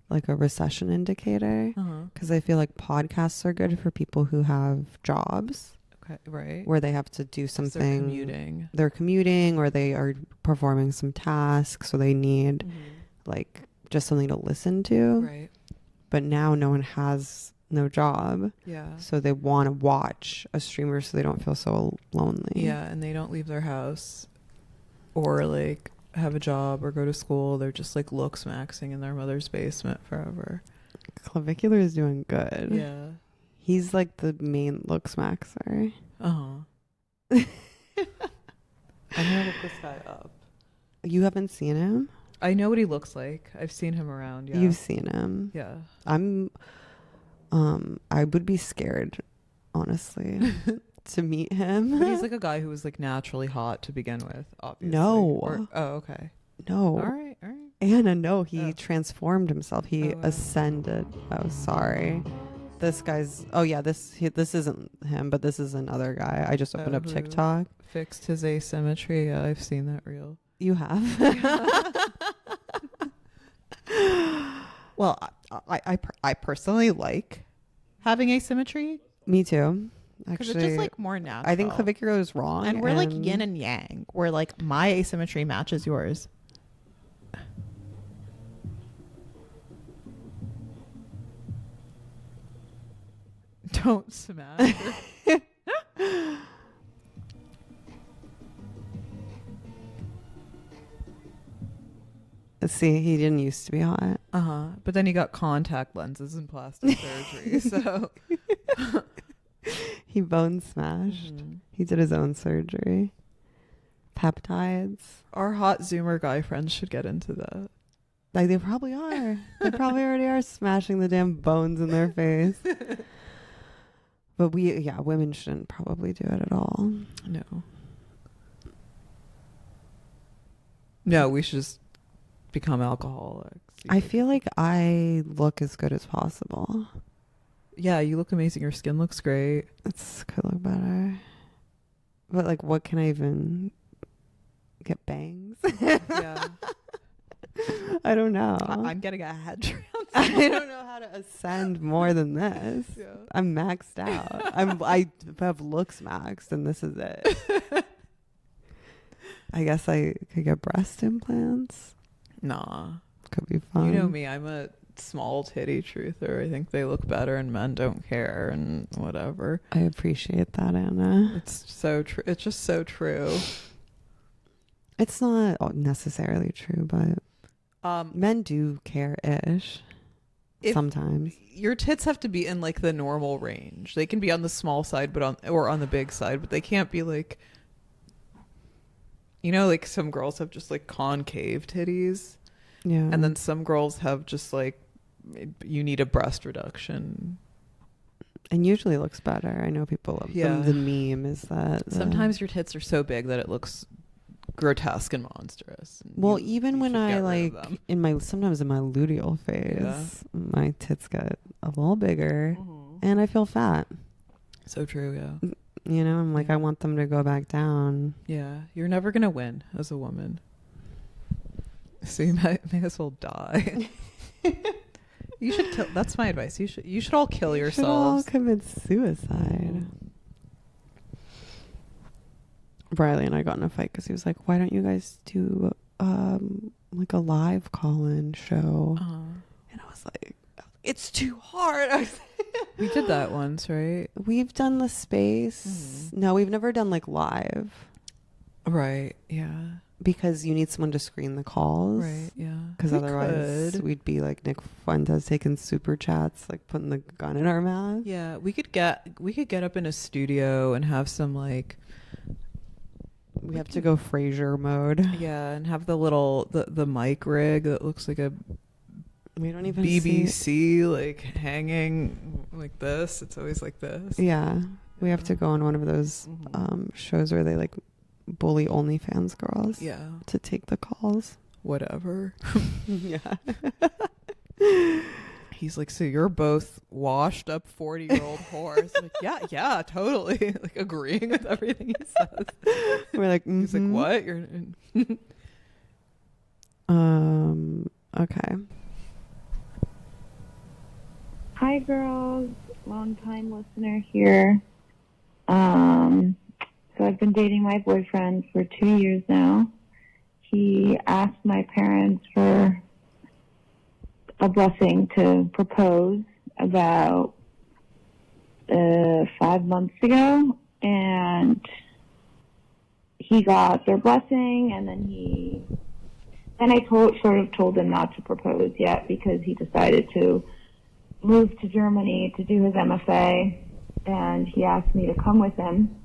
like a recession indicator. Because I feel like podcasts are good for people who have jobs. Okay, right. Where they have to do 'Cause something. they're commuting. They're commuting or they are performing some tasks. So they need like just something to listen to. Right. But now no one has no job. Yeah. So they want to watch a streamer so they don't feel so lonely. Yeah, and they don't leave their house or like have a job or go to school. They're just like looks maxing in their mother's basement forever. Clavicular is doing good. Yeah. He's like the main looks maxer. I'm gonna look this guy up. You haven't seen him? I know what he looks like. I've seen him around. Yeah. You've seen him. Yeah. I would be scared, honestly, to meet him. But he's like a guy who was like naturally hot to begin with, obviously. No. Oh, okay. No. All right. Anna, no, he transformed himself. He ascended. Oh, sorry. This guy's. Oh yeah, this isn't him, but this is another guy. I just opened up Who TikTok. Fixed his asymmetry. Yeah, I've seen that reel. You have. Well, I personally like having asymmetry. Me too. Because Actually, it's just like more natural. I think clavicular is wrong, and we're like yin and yang. Where like my asymmetry matches yours. Don't smash. See, he didn't used to be hot. But then he got contact lenses and plastic surgery. So he bone smashed. He did his own surgery. Peptides. Our hot Zoomer guy friends should get into that. Like they probably are. They probably already are smashing the damn bones in their face. But women shouldn't probably do it at all. No, we should just become alcoholics. I feel like I look as good as possible. Yeah, you look amazing. Your skin looks great. Could look better. But like, what can I even get bangs? Yeah. I don't know. I'm getting a head transplant. I don't know how to ascend more than this. Yeah. I'm maxed out. I have looks maxed, and this is it. I guess I could get breast implants. Nah. Could be fun. You know me. I'm a small titty truther. I think they look better and men don't care and whatever. I appreciate that, Anna. It's so true. It's just so true. It's not necessarily true, but men do care-ish sometimes. Your tits have to be in like the normal range. They can be on the small side, but on the big side, but they can't be like You know, like some girls have just like concave titties. Yeah. And then some girls have just like, you need a breast reduction. And usually looks better. I know people love them. The meme is that sometimes your tits are so big that it looks grotesque and monstrous. And well, even when I like sometimes in my luteal phase, my tits get a little bigger and I feel fat. So true, yeah. You know, I'm like, I want them to go back down. Yeah, you're never gonna win as a woman. So you may as well die. You should kill. That's my advice. You should all kill yourselves. Should all commit suicide. Riley and I got in a fight because he was like, "Why don't you guys do like a live call-in show?" And I was like, "It's too hard." We did that once, right? We've done the space. No, we've never done like live. Right. Yeah. Because you need someone to screen the calls. Right. Yeah. Because otherwise we'd be like Nick Fuentes taking super chats, like putting the gun in our mouth. Yeah. We could get up in a studio and have some like. We have to go Frasier mode. Yeah, and have the mic rig that looks like a. We don't even BBC like hanging like this. It's always like this. Yeah. We have to go on one of those shows where they like bully OnlyFans girls. Yeah. To take the calls. Whatever. Yeah. He's like, so you're both washed up 40-year-old whores. Like, yeah, totally. Like agreeing with everything he says. We're like, he's like, what? You're okay. Hi, girls. Long time listener here. So I've been dating my boyfriend for 2 years now. He asked my parents for a blessing to propose about 5 months ago, and he got their blessing, and then I told him not to propose yet because he decided to move to Germany to do his MFA, and he asked me to come with him.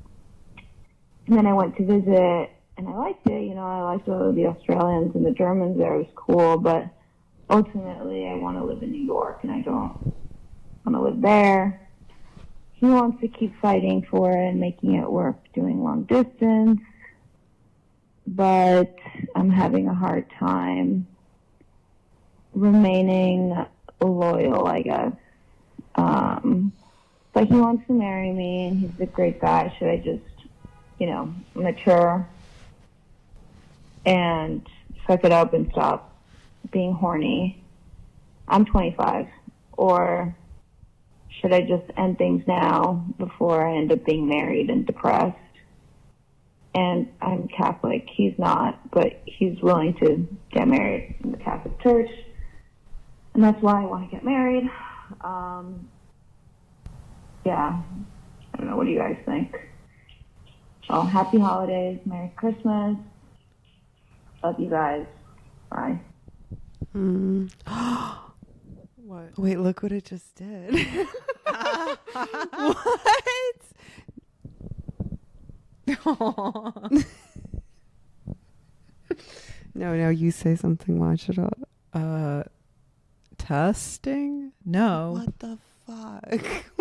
And then I went to visit, and I liked it. You know, I liked the Australians and the Germans there. It was cool, but ultimately I want to live in New York, and I don't want to live there. He wants to keep fighting for it and making it work, doing long distance, but I'm having a hard time remaining loyal, I guess. But he wants to marry me, and he's a great guy. Should I just, mature and suck it up and stop being horny? I'm 25. Or should I just end things now before I end up being married and depressed? And I'm Catholic. He's not, but he's willing to get married in the Catholic Church. And that's why I want to get married. Yeah. I don't know. What do you guys think? Oh, happy holidays. Merry Christmas. Love you guys. Bye. What? Wait, look what it just did. What? No, you say something. Watch it up. Testing? No. What the fuck?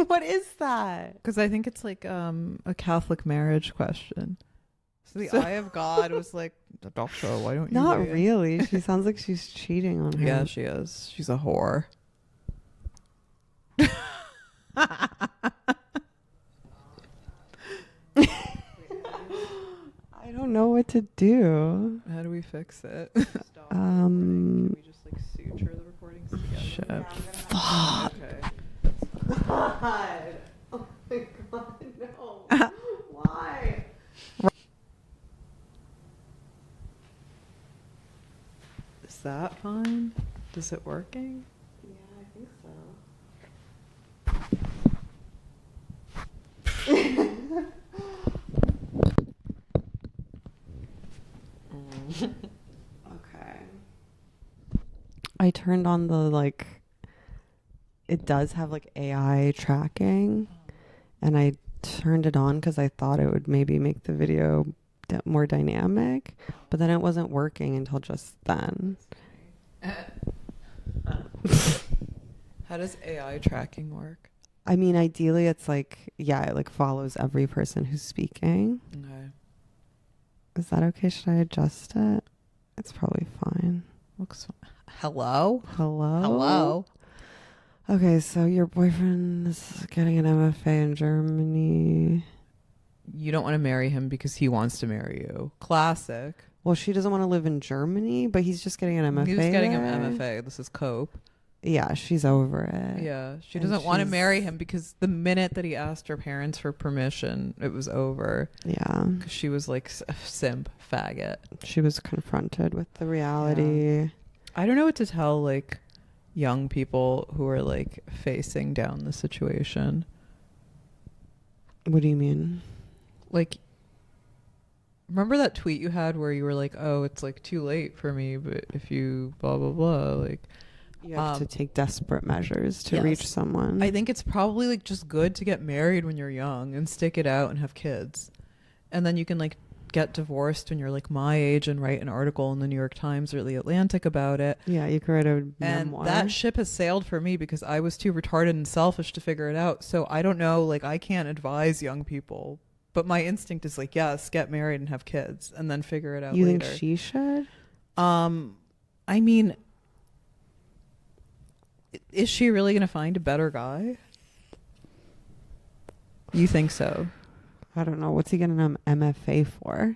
What is that? Because I think it's like a Catholic marriage question. So the eye of God was like, doctor, why don't you? Not wait?" really. She sounds like she's cheating on her. Yeah, she is. She's a whore. I don't know what to do. How do we fix it? We just like suture the recordings together. Shit. Fuck. Okay. God. Oh my God, no. Why? Is that fine? Is it working? Yeah, I think so. Okay. I turned on the it does have AI tracking, and I turned it on because I thought it would maybe make the video more dynamic, but then it wasn't working until just then. How does AI tracking work? I mean, ideally it's like, yeah, it like follows every person who's speaking. Okay. Is that okay? Should I adjust it? It's probably fine. Looks. Hello. Hello. Okay, so your boyfriend is getting an MFA in Germany. You don't want to marry him because he wants to marry you. Classic. Well, she doesn't want to live in Germany, but he's just getting an MFA. He was getting there. an MFA. This is cope. Yeah, she's over it. Yeah, she And doesn't want to she's- marry him because the minute that he asked her parents for permission, it was over. Yeah. Because she was like a simp faggot. She was confronted with the reality. I don't know what to tell like young people who are like facing down the situation. What do you mean? Like, remember that tweet you had where you were like, oh, it's like too late for me, but if you blah, blah, blah, like. You have to take desperate measures to Yes. reach someone. I think it's probably like just good to get married when you're young and stick it out and have kids. And then you can like get divorced when you're like my age and write an article in the New York Times or the Atlantic about it. Yeah, you could write a And memoir. that ship has sailed for me because I was too retarded and selfish to figure it out. So I don't know, like I can't advise young people. But my instinct is like, yes, get married and have kids and then figure it out You later. think she should? I mean, is she really going to find a better guy? You think so? I don't know. What's he getting an MFA for?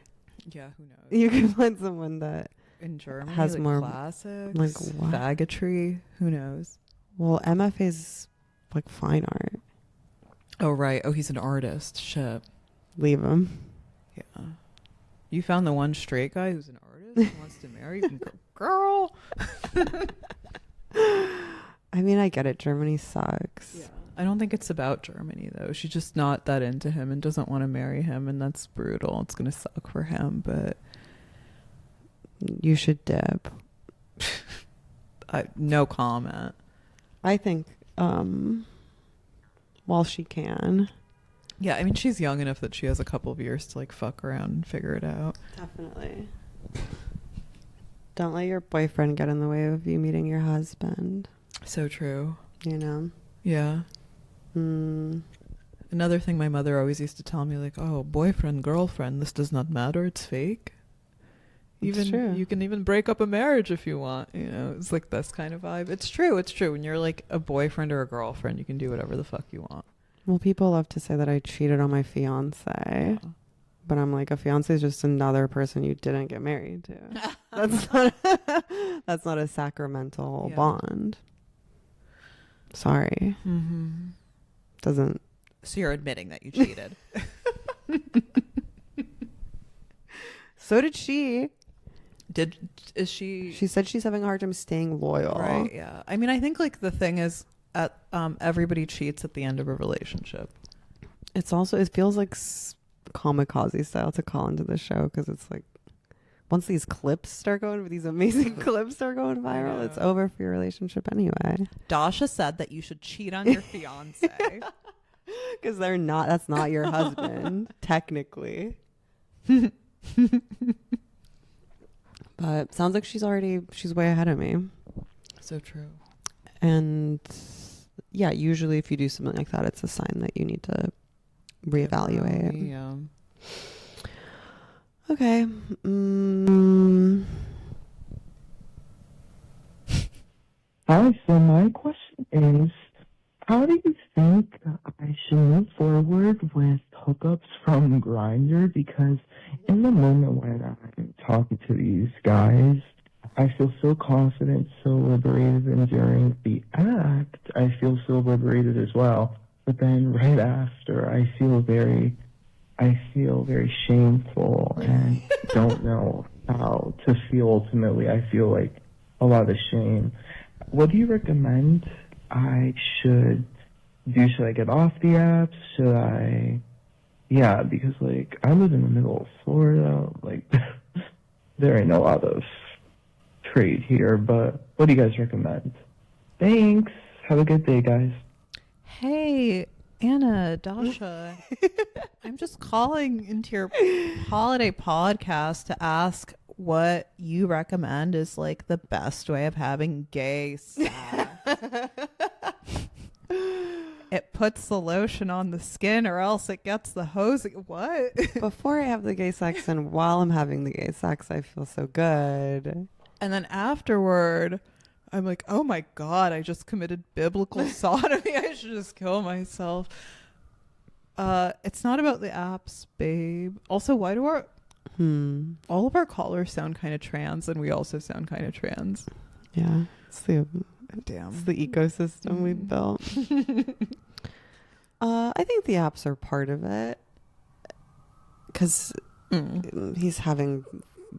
Yeah, who knows? You can find someone that In Germany, has like more classics, like what? faggotry. Who knows? Well, MFA's like fine art. Oh right. Oh, he's an artist. Shit. Leave him. Yeah. You found the one straight guy who's an artist who wants to marry you. Girl. I mean, I get it. Germany sucks. Yeah. I don't think it's about Germany though. She's just not that into him and doesn't want to marry him, and that's brutal. It's gonna suck for him, but You should dip. no comment. I think while she can. Yeah, I mean she's young enough that she has a couple of years to like fuck around and figure it out. Definitely. Don't let your boyfriend get in the way of you meeting your husband. So true. You know? Yeah. Another thing my mother always used to tell me, like, oh, boyfriend, girlfriend, this does not matter. It's fake. It's true. You can even break up a marriage if you want. You know, it's like this kind of vibe. It's true. It's true. When you're like a boyfriend or a girlfriend, you can do whatever the fuck you want. Well, people love to say that I cheated on my fiance. But I'm like, a fiance is just another person you didn't get married to. That's not a sacramental bond. Sorry. Mm-hmm. Doesn't. So you're admitting that you cheated. So did she. Is she? She said she's having a hard time staying loyal. Right. Yeah. I mean, I think like the thing is, everybody cheats at the end of a relationship. It's also, it feels like kamikaze style to call into the show, because it's like, once these clips start going, these amazing clips start going viral, it's over for your relationship anyway. Dasha said that you should cheat on your fiance. Because that's not your husband, technically. But sounds like she's way ahead of me. So true. And yeah, usually if you do something like that, it's a sign that you need to reevaluate. Yeah. Okay. Hi, so my question is, how do you think I should move forward with hookups from Grindr? Because in the moment when I'm talking to these guys, I feel so confident, so liberated, and during the act, I feel so liberated as well. But then right after, I feel very shameful and don't know how to feel ultimately. I feel like a lot of shame. What do you recommend I should do? Should I get off the apps? Should I? Yeah, because like I live in the middle of Florida. Like there ain't a lot of trade here, but what do you guys recommend? Thanks. Have a good day, guys. Hey, Anna, Dasha, I'm just calling into your holiday podcast to ask what you recommend is like the best way of having gay sex. It puts the lotion on the skin or else it gets the hose. What? Before I have the gay sex and while I'm having the gay sex, I feel so good. And then afterward, I'm like, oh my God, I just committed biblical sodomy. I should just kill myself. It's not about the apps, babe. Also, why do all of our callers sound kind of trans and we also sound kind of trans? Yeah. It's the Damn. ecosystem we've built. I think the apps are part of it because he's having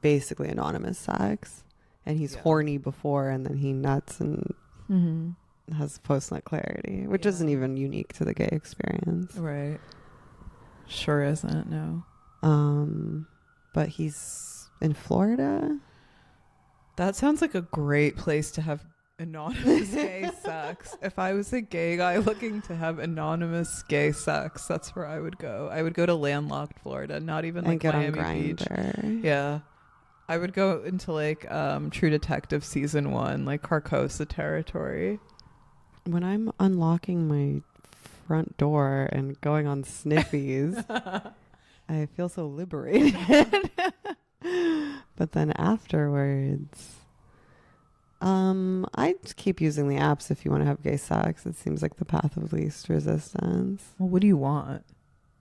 basically anonymous sex and he's horny before and then he nuts and has post-nut clarity, which isn't even unique to the gay experience. Right. Sure isn't, no. But he's in Florida. That sounds like a great place to have anonymous gay sex. If I was a gay guy looking to have anonymous gay sex, that's where I would go. I would go to landlocked Florida, not even like Miami Beach. Yeah. I would go into like True Detective season 1, like Carcosa territory. When I'm unlocking my front door and going on sniffies, I feel so liberated. But then afterwards, I just keep using the apps if you want to have gay sex. It seems like the path of least resistance. Well, what do you want?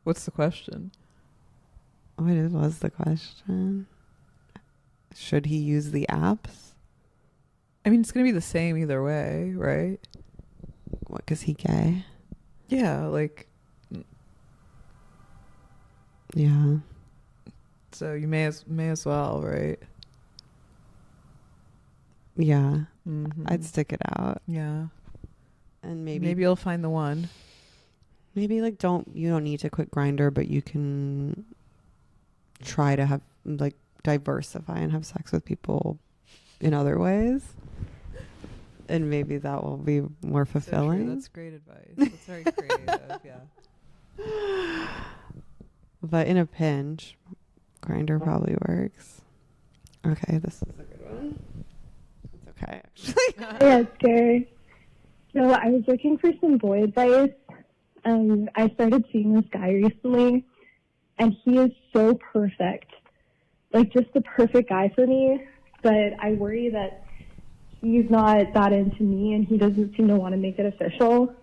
What's the question? What was the question? Should he use the apps? I mean, it's going to be the same either way, right? What, because he gay? Yeah, like... Yeah. So you may as well, right? Yeah. Mm-hmm. I'd stick it out. Yeah. And maybe you'll find the one. Maybe like you don't need to quit Grindr, but you can try to have like diversify and have sex with people in other ways. And maybe that will be more fulfilling. So that's great advice. That's very creative, yeah. But in a pinch, Grindr probably works. Okay, this is a good one. It's okay, actually. Yeah, it's scary. So I was looking for some boy advice. I started seeing this guy recently, and he is so perfect. Like, just the perfect guy for me. But I worry that he's not that into me, and he doesn't seem to want to make it official.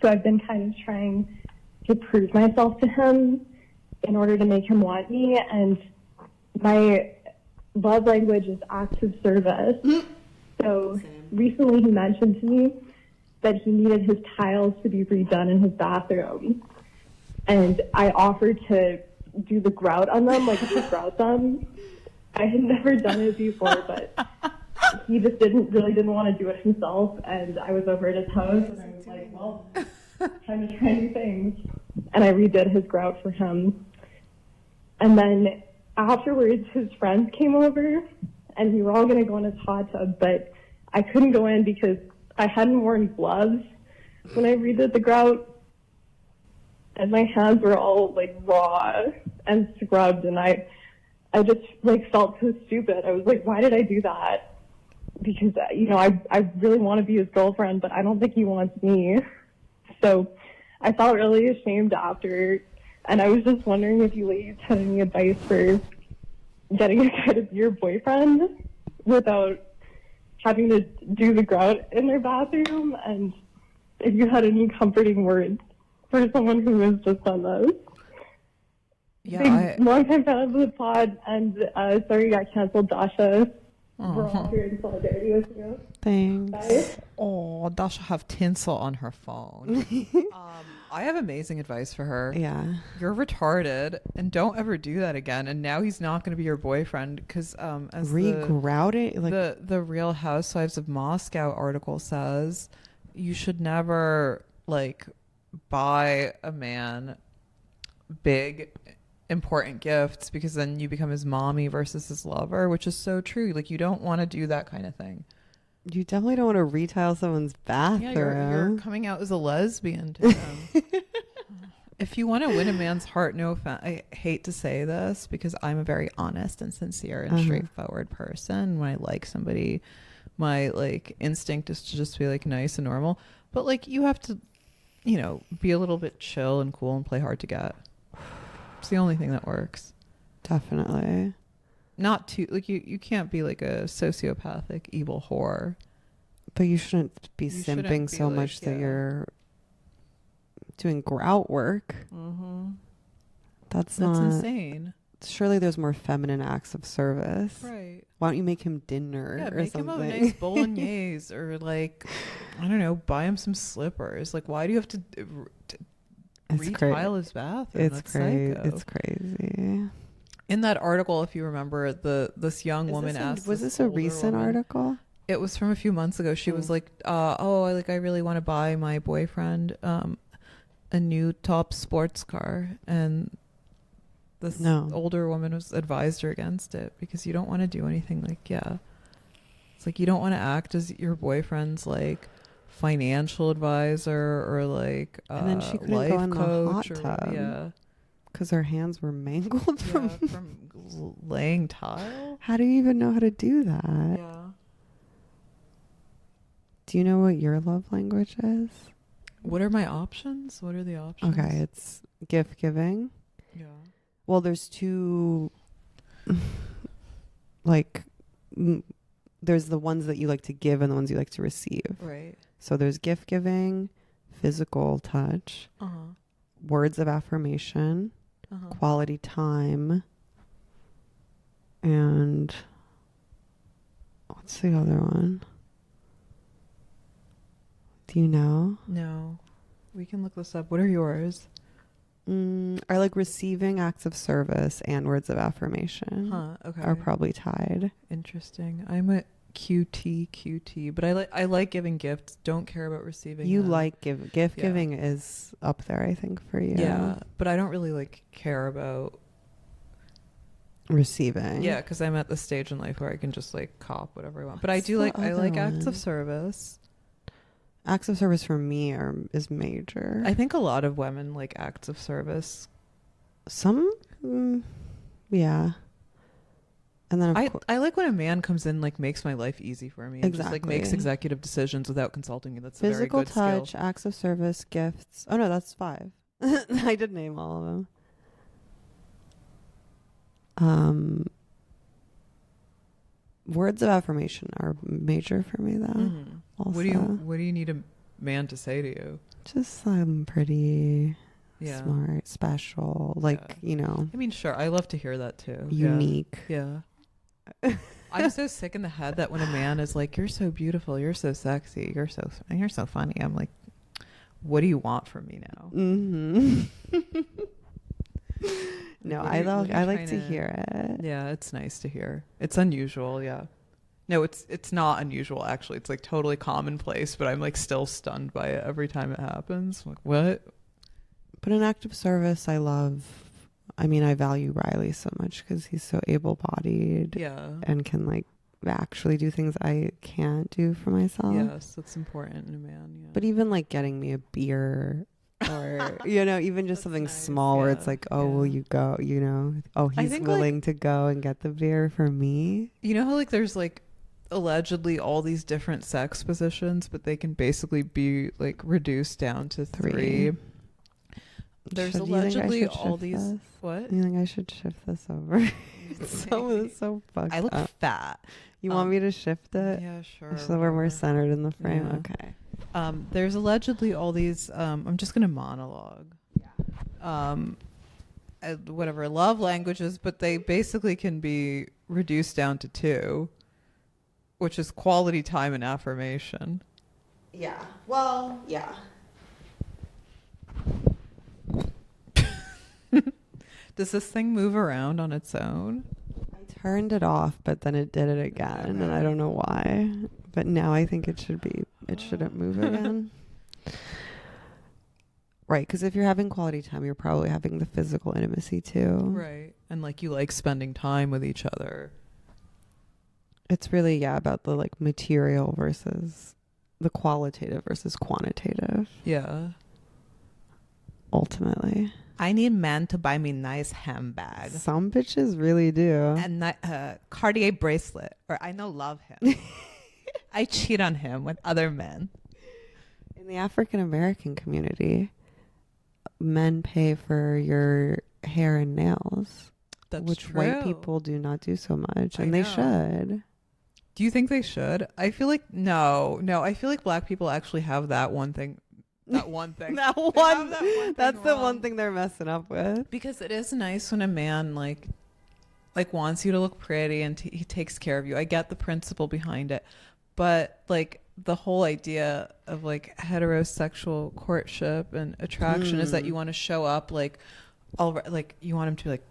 So I've been kind of trying to prove myself to him in order to make him want me. And my love language is acts of service. So recently he mentioned to me that he needed his tiles to be redone in his bathroom. And I offered to do the grout on them, like to grout them. I had never done it before, but he just didn't want to do it himself. And I was over at his house and I was like, well, time to try new things. And I redid his grout for him. And then afterwards, his friends came over and we were all going to go in his hot tub, but I couldn't go in because I hadn't worn gloves when I redid the grout. And my hands were all like raw and scrubbed, and I just like felt so stupid. I was like, why did I do that? Because, I really want to be his girlfriend, but I don't think he wants me. So I felt really ashamed after, and I was just wondering if you ladies had any advice for getting a guy to be your boyfriend without having to do the grout in their bathroom, and if you had any comforting words for someone who has just done this. Yeah, Long time fan of the pod, and sorry you got canceled, Dasha. We're all here in solidarity with you. Thanks. Bye. Oh, Dasha have tinsel on her phone. I have amazing advice for her. Yeah. You're retarded, and don't ever do that again. And now he's not going to be your boyfriend because as Regrouting? the Real Housewives of Moscow article says, you should never like buy a man big important gifts because then you become his mommy versus his lover, which is so true. Like, you don't want to do that kind of thing. You definitely don't want to retile someone's bathroom. Yeah, you're coming out as a lesbian to them. If you want to win a man's heart, no offense, I hate to say this because I'm a very honest and sincere and straightforward person. When I like somebody, my like instinct is to just be like nice and normal. But like you have to, you know, be a little bit chill and cool and play hard to get. It's the only thing that works. Definitely. Not too like you can't be like a sociopathic evil whore. But you shouldn't be You shouldn't simping be so like, much that yeah. you're doing grout work. That's not insane. Surely there's more feminine acts of service. Right. Why don't you make him dinner Yeah, or make something? him a nice bolognese or like, I don't know, buy him some slippers. Like, why do you have to retile his bathroom? It's That's crazy. psycho. It's crazy. In that article, if you remember, this young woman asked. Was this a recent article? It was from a few months ago. She was like, I really want to buy my boyfriend a new top sports car, and this older woman was advised her against it because you don't want to do anything like it's like you don't want to act as your boyfriend's like financial advisor or like And then she couldn't life go in the hot coach or tub because her hands were mangled from laying tile. How do you even know how to do that? Yeah. Do you know what your love language is? What are my options? What are the options? Okay, it's gift giving. Yeah. Well, there's two, like, there's the ones that you like to give and the ones you like to receive. Right. So there's gift giving, physical touch, words of affirmation, quality time, and what's the other one? Do you know? No. We can look this up. What are yours? I like receiving acts of service and words of affirmation. Okay. Are probably tied. Interesting. I'm a QT, but I like giving gifts. Don't care about receiving. You them. like gift giving is up there, I think, for you. Yeah, but I don't really like care about receiving. Yeah, because I'm at the stage in life where I can just like cop whatever I want. But I What's do the like I other like acts one? of service. Acts of service for me is major. I think a lot of women like acts of service. Some, yeah. And then I like when a man comes in like makes my life easy for me. And just like makes Exactly. executive decisions without consulting me. That's physical a very good touch, skill. acts of service, gifts. Oh no, that's 5. I did name all of them. Words of affirmation are major for me, though. Mhm. Also, What do you need a man to say to you? just I'm pretty Yeah. smart, special, like you know. I mean, sure, I love to hear that too. Unique. Yeah. I'm so sick in the head that when a man is like, "You're so beautiful, you're so sexy, you're so funny," I'm like, "What do you want from me now?" No, What are I you- love. what are you I like trying to hear it. Yeah, it's nice to hear. It's unusual, yeah. No, it's not unusual actually. It's like totally commonplace, but I'm like still stunned by it every time it happens. I'm like, what? But an act of service, I love. I mean, I value Riley so much because he's so able-bodied. Yeah. And can like actually do things I can't do for myself. Yes, that's important in a man. Yeah. But even like getting me a beer or, you know, even just something small where it's like, oh, will you go? You know, oh, I he's think, willing to go and get the beer for me. You know how like there's like allegedly all these different sex positions, but they can basically be like reduced down to 3. There's Do you think I allegedly should all shift these. this? What? You think I should shift this over? It's so fucked I look up. fat. You want me to shift it? Yeah, sure. So we're more centered in the frame. Yeah. Okay. There's allegedly all these. I'm just gonna monologue. Whatever love languages, but they basically can be reduced down to 2, which is quality time and affirmation. Yeah. Well, yeah. Does this thing move around on its own? I turned it off, but then it did it again, and I don't know why. But now I think it shouldn't move again. Right, because if you're having quality time, you're probably having the physical intimacy too. Right. And like you like spending time with each other. It's really, about the like material versus the qualitative versus quantitative. Yeah. Ultimately. I need men to buy me nice handbag Some bitches really do. and Cartier bracelet, or I no love him. I cheat on him with other men. In the African American community, men pay for your hair and nails, That's which true. white people do not do so much, I and they know. should. Do you think they should? I feel like no. I feel like black people actually have that one thing. That one thing. That They one. have that one That's thing the wrong. one thing they're messing up with. Because it is nice when a man like wants you to look pretty and he takes care of you. I get the principle behind it, but like the whole idea of like heterosexual courtship and attraction is that you want to show up like like you want him to be like,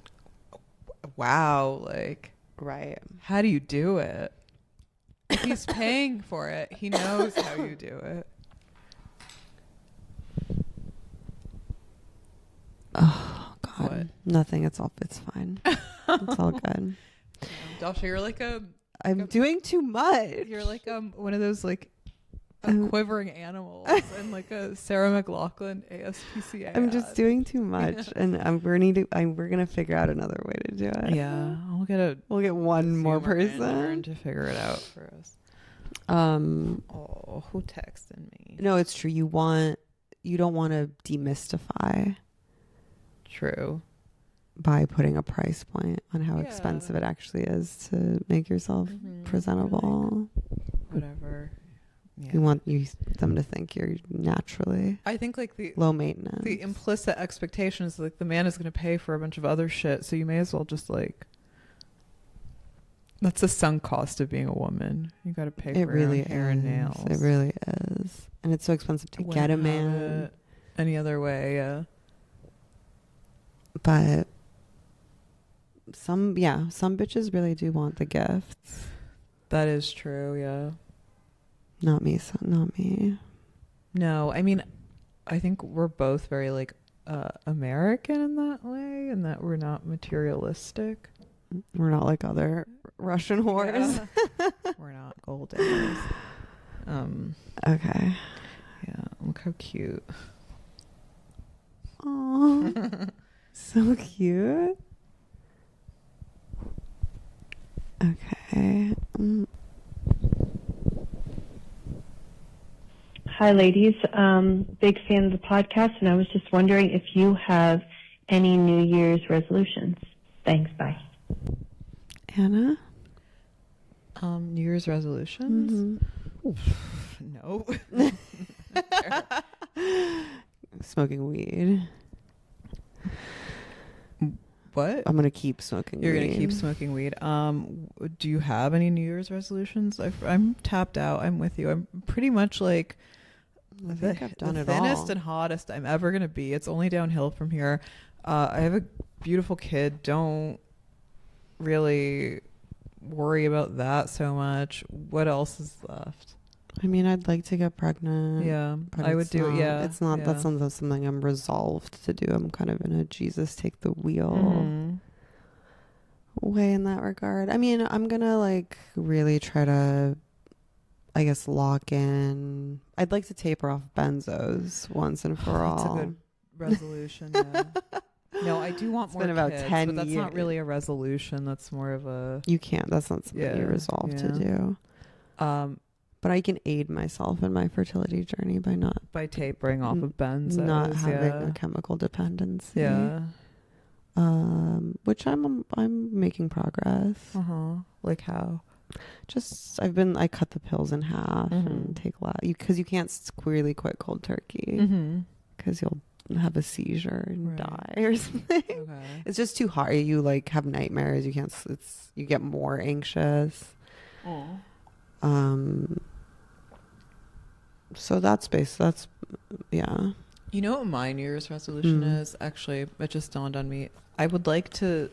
wow, like Right. how do you do it? If he's paying for it, he knows how you do it. Oh God. What? Nothing. It's fine. It's all good. Dasha, you're like I'm doing too much. you're like one of those like quivering animals and like a Sarah McLachlan ASPCA. I'm just doing too much, and we're gonna figure out another way to do it. Yeah, We'll get one more Zoomer intern person. to figure it out for us. Oh, who texted me? no, it's true. You don't want to demystify True. by putting a price point on how Yeah. expensive it actually is to make yourself presentable. Whatever. Yeah. You want them to think you're naturally I think like the low maintenance. the implicit expectation is like the man is going to pay for a bunch of other shit, so you may as well just like. That's the sunk cost of being a woman. You got to pay It for really your own hair and is. nails. It really is, and it's so expensive to Wouldn't get a have man. it any other way. Yeah. But some bitches really do want the gifts. That is true. Yeah. Not me. Not me. No, I mean, I think we're both very like American in that way, and that we're not materialistic. We're not like other Russian whores. Yeah. We're not gold diggers. Okay. Yeah. Look how cute. Aww. So cute. Okay. Hi, ladies. Big fan of the podcast, and I was just wondering if you have any New Year's resolutions. Thanks. Bye. Anna? New Year's resolutions? No. Smoking weed. What? I'm gonna keep smoking You're weed. gonna keep smoking weed. Do you have any New Year's resolutions? I'm tapped out. I'm with you. I'm pretty much like I think I've done the it thinnest all. and hottest I'm ever gonna be. It's only downhill from here. I have a beautiful kid. Don't really worry about that so much. What else is left? I mean, I'd like to get pregnant. Yeah, but I would it's do it. not- Yeah, It's not. That's yeah. not something I'm resolved to do. I'm kind of in a Jesus take the wheel Mhm. way in that regard. I mean, I'm gonna like really try to, I guess, lock in. I'd like to taper off benzos once and for That's all. a good resolution. Yeah. No, I do want It's more been about kids, 10 but that's not years. really a resolution. That's more of a You can't. That's not something you resolve to do. But I can aid myself in my fertility journey by not by tapering off of benzos, not having yeah. a chemical dependency. Yeah. Which I'm making progress. Like how? Just I cut the pills in half Mhm. and take a lot because you can't really quit cold turkey Mhm. because you'll have a seizure and die or something. Okay. It's just too hard. You like have nightmares. You can't. You get more anxious. So that's yeah. You know what my New Year's resolution is? Actually, it just dawned on me. I would like to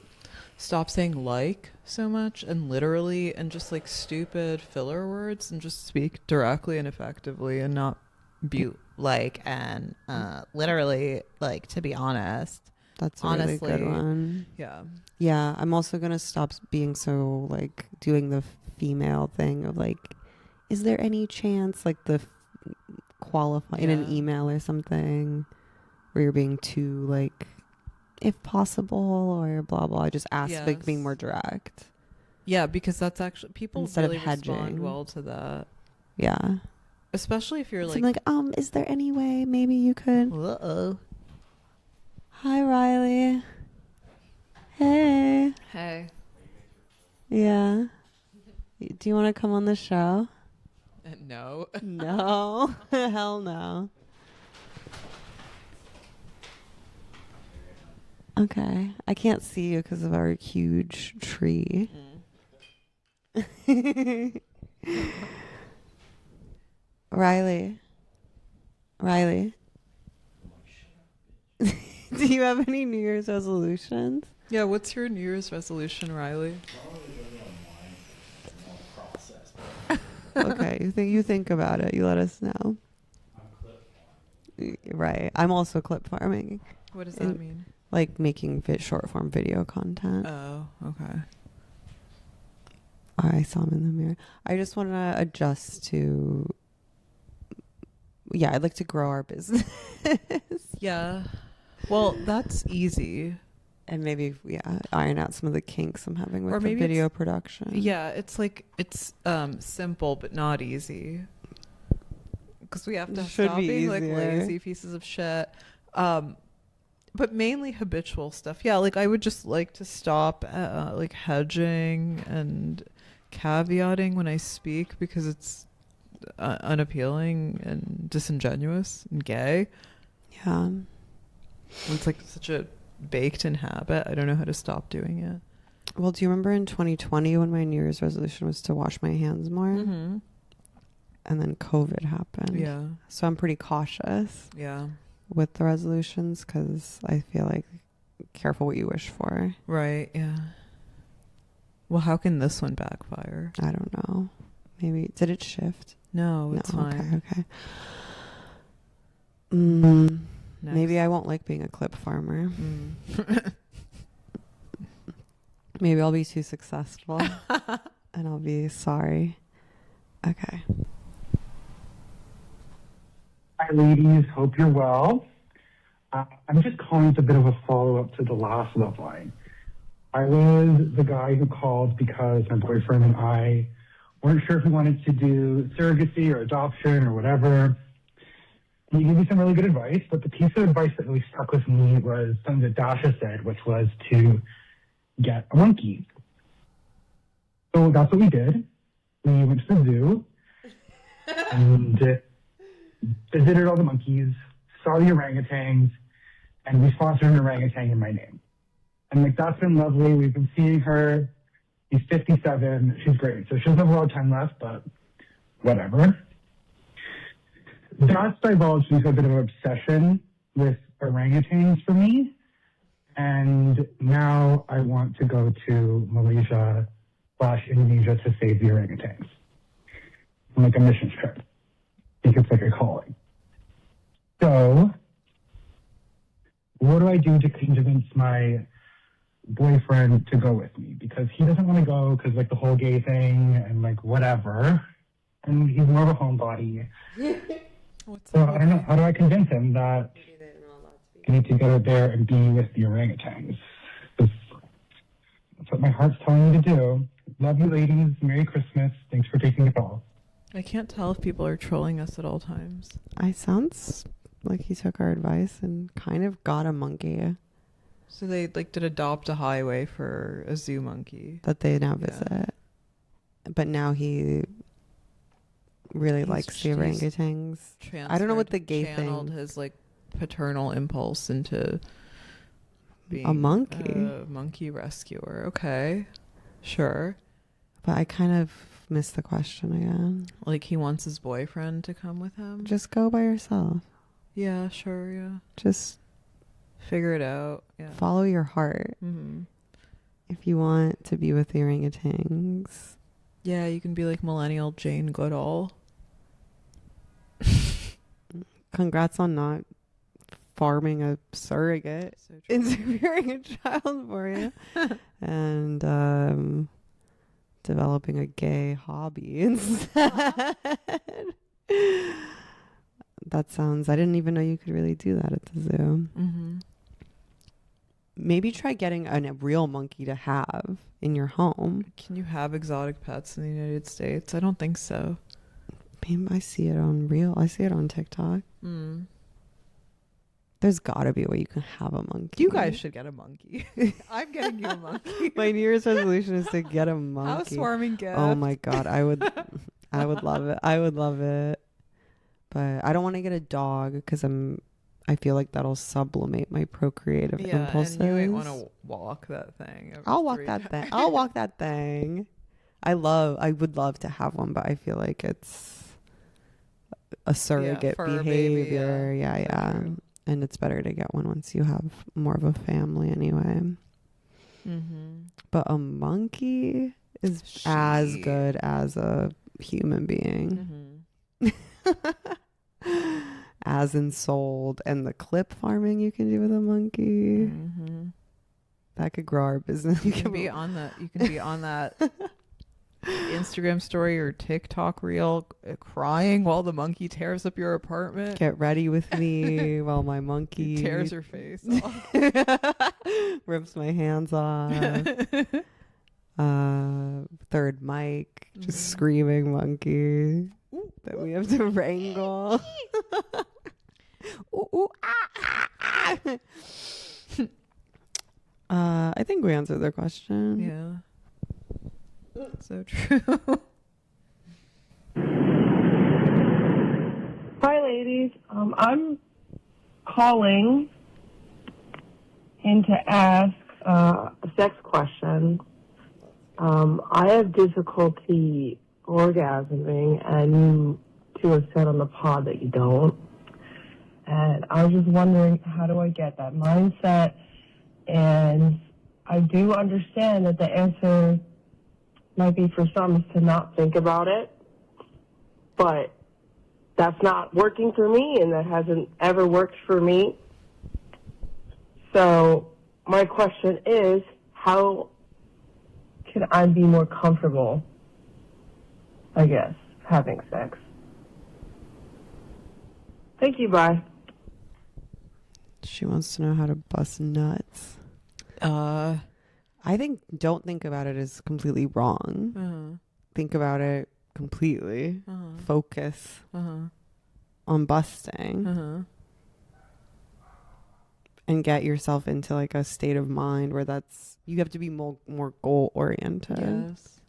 stop saying like so much and literally and just like stupid filler words and just speak directly and effectively and not be like and literally like, to be honest. That's a honestly, really good one. Yeah. Yeah, I'm also gonna stop being so like doing the female thing of like, is there any chance like the qualify in an Yeah. email or something where you're being too like if possible, or blah blah. Just ask, like being Yes. more direct. Yeah, because that's actually people Instead of really respond hedging. well to that, Yeah. especially if you're So like, is there any way maybe you could? uh-oh. Hi, Riley. Hey. Hey. Yeah. Do you want to come on the show? No. No. Hell no. Okay. I can't see you because of our huge tree. Riley. Riley. Do you have any New Year's resolutions? Yeah, what's your New Year's resolution, Riley? Okay, you think about it. You let us know. Right. I'm also clip farming. What does that mean? Like making short form video content. Oh, okay. I saw him in the mirror. I just want to adjust to. Yeah, I'd like to grow our business. Yeah. Well, that's easy. And maybe, iron out some of the kinks I'm having with Or the maybe video it's- production. Yeah, it's like it's simple but not easy. Because we have to Should stop be being like easier. lazy pieces of shit. But mainly habitual stuff. Yeah, like I would just like to stop like hedging and caveating when I speak because it's unappealing and disingenuous and gay. Yeah. It's like such a baked in habit. I don't know how to stop doing it. Well, do you remember in 2020 when my New Year's resolution was to wash my hands more? Mm-hmm. And then COVID happened. Yeah. So I'm pretty cautious. Yeah. With the resolutions because I feel like careful what you wish for. Right, yeah. Well, how can this one backfire? I don't know. Maybe, did it shift? No, it's fine. Okay. Maybe I won't like being a clip farmer. Maybe I'll be too successful and I'll be sorry. Okay. Hi, ladies. Hope you're well. I'm just calling as a bit of a follow-up to the last love line. I was the guy who called because my boyfriend and I weren't sure if we wanted to do surrogacy or adoption or whatever. He gave me some really good advice, but the piece of advice that really stuck with me was something that Dasha said, which was to get a monkey. So that's what we did. We went to the zoo and visited all the monkeys, saw the orangutans, and we sponsored an orangutan in my name. And like that's been lovely. We've been seeing her. She's 57. She's great. So she doesn't have a lot of time left, but whatever. That's divulged into a bit of an obsession with orangutans for me. And now I want to go to Malaysia/Indonesia to save the orangutans. On like a mission trip. I think it's like a calling. So, what do I do to convince my boyfriend to go with me? Because he doesn't want to go because like the whole gay thing and like whatever. And he's more of a homebody. So I don't know. How do I convince him that I need to go out there and be with the orangutans? That's what my heart's telling me to do. Love you, ladies. Merry Christmas. Thanks for taking the call. I can't tell if people are trolling us at all times. I sounds like he took our advice and kind of got a monkey So they like did adopt a highway for a zoo monkey. that they now visit. But now he really likes the orangutans. I don't know what the gay channeled thing. his like paternal impulse into being A monkey. a monkey rescuer. Okay, sure. But I kind of missed the question again. Like he wants his boyfriend to come with him. Just go by yourself. Yeah, sure. Yeah, Just figure it out. Yeah, follow your heart. Mm-hmm. If you want to be with the orangutans. Yeah, you can be like millennial Jane Goodall. Congrats on not farming a surrogate, interviewing a child for you, and developing a gay hobby instead. That sounds, I didn't even know you could really do that at the zoo. Mm-hmm. maybe try getting a real monkey to have in your home. Can you have exotic pets in the United States? I don't think so. Maybe I see it on TikTok. There's gotta be a way you can have a monkey. You guys should get a monkey. I'm getting you a monkey. My New Year's resolution is to get a monkey. Housewarming gift. Oh my God. I would love it. I would love it. But I don't want to get a dog because I feel like that'll sublimate my procreative impulses. And you might want to walk that thing. I'll walk that thing. I'll walk that thing. I would love to have one, but I feel like it's a surrogate behavior. Baby, yeah. And it's better to get one once you have more of a family anyway. But a monkey is as good as a human being. As in sold. And the clip farming you can do with a monkey. That could grow our business. You can be on that Instagram story or TikTok reel crying while the monkey tears up your apartment. Get ready with me while my monkey tears her face off. Rips my hands off. Third mic, just screaming monkey that we have to wrangle. I think we answered their question. Yeah. So true. Hi, ladies. I'm calling in to ask a sex question. I have difficulty orgasming, and you two have said on the pod that you don't. And I was just wondering, how do I get that mindset? And I do understand that the answer might be for some is to not think about it, but that's not working for me, and that hasn't ever worked for me. So my question is, how can I be more comfortable, I guess, having sex? Thank you, bye. She wants to know how to bust nuts. I think don't think about it as completely wrong. Think about it completely. Focus on busting. And get yourself into like a state of mind where you have to be more goal oriented. Yes.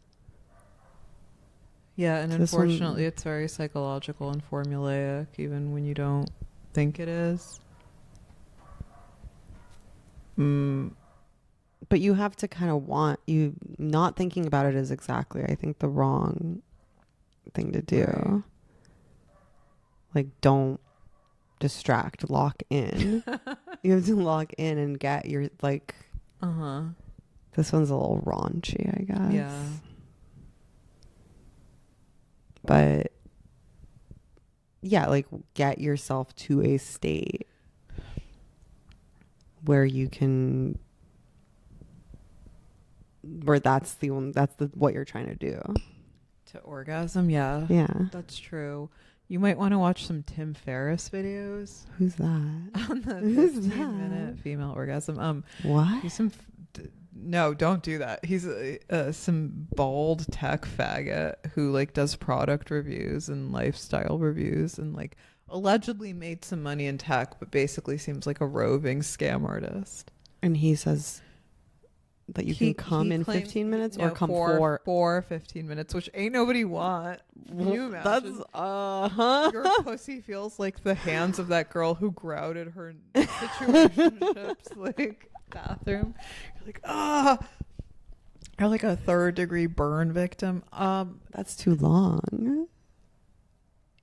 Yeah, and unfortunately it's very psychological and formulaic even when you don't think it is. But you have to kind of not thinking about it is exactly, I think, the wrong thing to do. Right. Like, don't distract, lock in. You have to lock in and get your, like, this one's a little raunchy, I guess. Yeah. But, yeah, like, get yourself to a state where you can, where that's what you're trying to do. To orgasm, yeah. Yeah. That's true. You might want to watch some Tim Ferriss videos. Who's that? On the Who's 15-minute female orgasm. What? He's no, don't do that. He's some bald tech faggot who like does product reviews and lifestyle reviews and like allegedly made some money in tech, but basically seems like a roving scam artist. And he says that you can come in 15 minutes or come for 15 minutes, which ain't nobody want. Can you imagine? That's your pussy feels like the hands of that girl who grouted her situationships like bathroom. You're like, you're like a 3rd-degree burn victim. That's too long.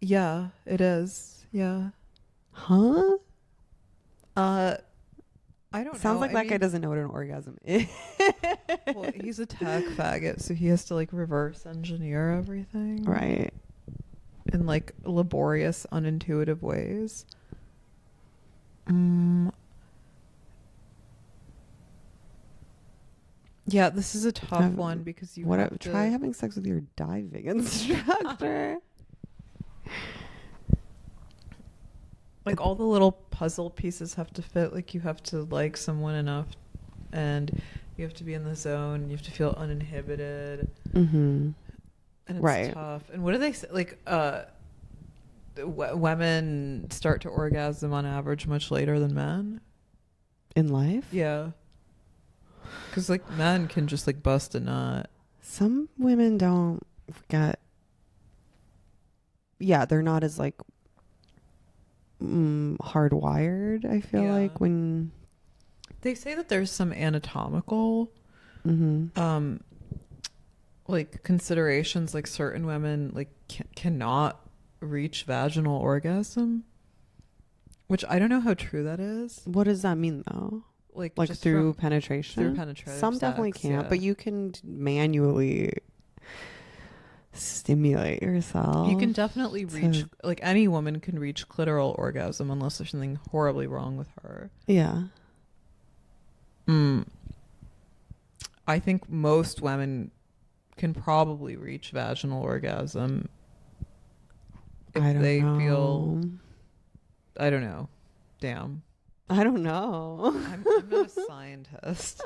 Yeah, it is. Yeah. Huh? I don't know. Sounds like that guy doesn't know what an orgasm is. Well, he's a tech faggot, so he has to like reverse engineer everything. Right. In like laborious, unintuitive ways. Yeah, this is a tough one because you have to try having sex with your diving instructor. Like all the little puzzle pieces have to fit. Like you have to like someone enough and you have to be in the zone. You have to feel uninhibited. Mm-hmm. And it's Right. tough. And what do they say? Like, women start to orgasm on average much later than men. In life? Yeah. Because, like, men can just, like, bust a nut. Some women don't get. Yeah, they're not as like hardwired. I feel Yeah. like when They say that there's some anatomical, Mm-hmm. like, considerations, like certain women, like, cannot reach vaginal orgasm, which I don't know how true that is. What does that mean though? Like just through from- penetration? through penetrative Some definitely sex, can't, yeah. but you can manually stimulate yourself. You can definitely to- reach, like, any woman can reach clitoral orgasm unless there's something horribly wrong with her. Yeah. I think most women can probably reach vaginal orgasm if I don't they know. feel. I don't know. Damn. I don't know. I'm not a scientist.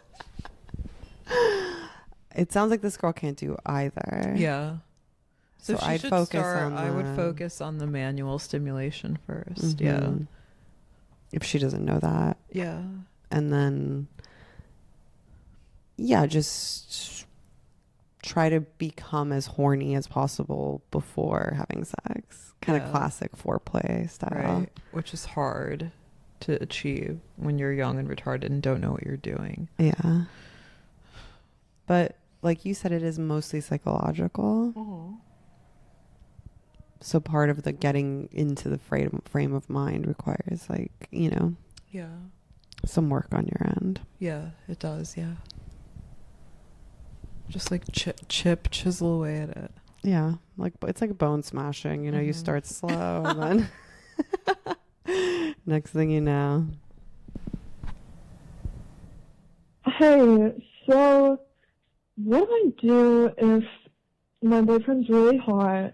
It sounds like this girl can't do either. Yeah. So she I'd should focus start. on I would the- focus on the manual stimulation first. Yeah. Mhm. If she doesn't know that. Yeah. And then, yeah, just try to become as horny as possible before having sex. Kind of Yeah. classic foreplay style. Right. Which is hard to achieve when you're young and retarded and don't know what you're doing. Yeah. But like you said, it is mostly psychological. So part of the getting into the frame of mind requires, like, you know, Yeah. some work on your end. Yeah, it does. Yeah. Just like chisel away at it. Yeah, like it's like bone smashing. You know, you start slow, and then next thing you know, Hey, so what do I do if my boyfriend's really hot?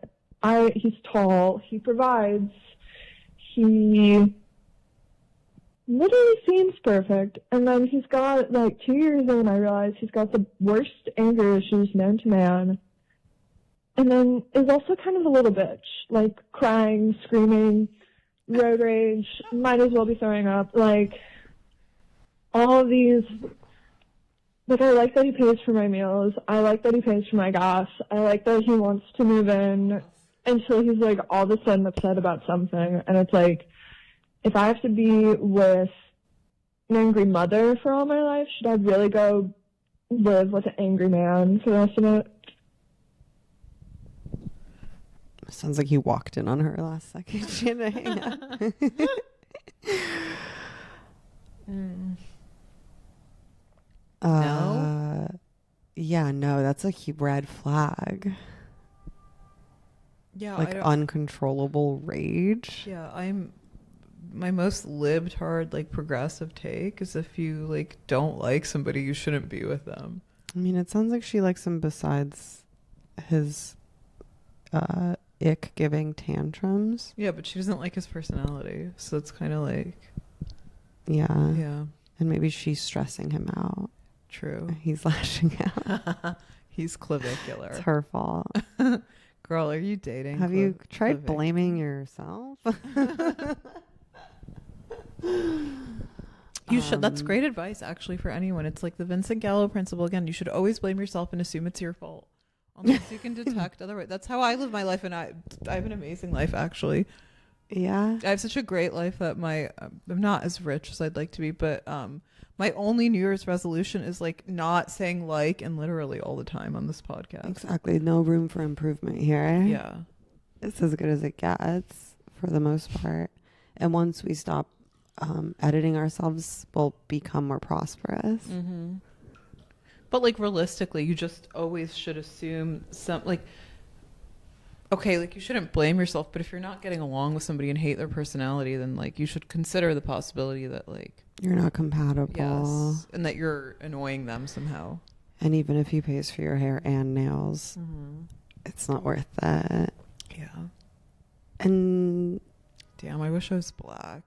He's tall, he provides, he literally seems perfect, and then he's got, like, 2 years in, and I realize he's got the worst anger issues known to man, and then is also kind of a little bitch, like crying, screaming, road rage, might as well be throwing up, like, all of these. Like, I like that he pays for my meals. I like that he pays for my gas. I like that he wants to move in until he's, like, all of a sudden upset about something. And it's like, if I have to be with an angry mother for all my life, should I really go live with an angry man for the rest of it? sounds like you walked in on her last second. She had to hang up. No? Yeah, no, that's a red flag. Yeah, I like don't- uncontrollable rage. Yeah, my most libtard, like, progressive take is if you, like, don't like somebody, you shouldn't be with them. I mean, it sounds like she likes him besides his ick giving tantrums. Yeah, but she doesn't like his personality, so it's kind of like, Yeah. Yeah. And maybe she's stressing him out. True. He's lashing out. he's clavicular. It's her fault. Girl, are you dating? Have you tried blaming yourself? You should. That's great advice, actually, for anyone. It's like the Vincent Gallo principle again. You should always blame yourself and assume it's your fault, unless you can detect otherwise. That's how I live my life, and I have an amazing life, actually. Yeah, I have such a great life that I'm not as rich as I'd like to be, but my only New Year's resolution is, like, not saying like and literally all the time on this podcast. Exactly. No room for improvement here. Yeah. It's as good as it gets for the most part. And once we stop editing ourselves, we'll become more prosperous. Mm-hmm. But, like, realistically, you just always should assume okay, like, you shouldn't blame yourself, but if you're not getting along with somebody and hate their personality, then, like, you should consider the possibility that, like, You're not compatible. yes, and that you're annoying them somehow. And even if he pays for your hair and nails, it's not worth that. Yeah. And damn, I wish I was black.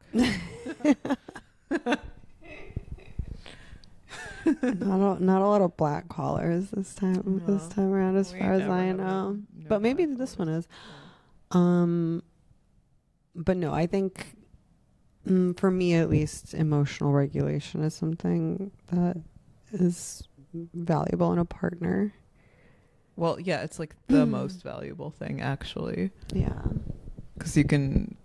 Not a lot of black collars this time around, as far as I know. But maybe this one is. But no, I think for me at least, emotional regulation is something that is valuable in a partner. Well, yeah, it's like the most valuable thing, actually. Yeah. Because you can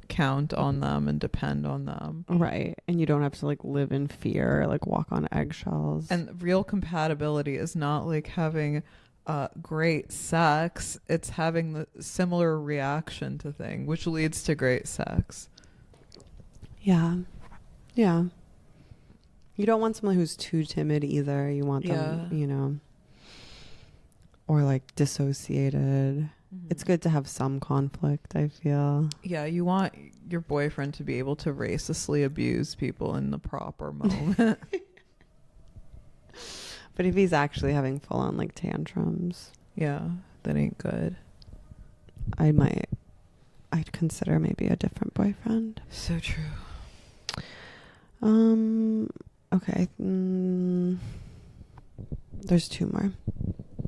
count on them and depend on them. Right. And you don't have to like live in fear or like walk on eggshells. And real compatibility is not like having great sex. It's having the similar reaction to things, which leads to great sex. Yeah. Yeah. You don't want someone who's too timid either. You want them, you know, or like dissociated. It's good to have some conflict, I feel. Yeah, you want your boyfriend to be able to racistly abuse people in the proper moment. But if he's actually having full on like tantrums, yeah, that ain't good. I'd consider maybe a different boyfriend. So true. Okay. There's two more.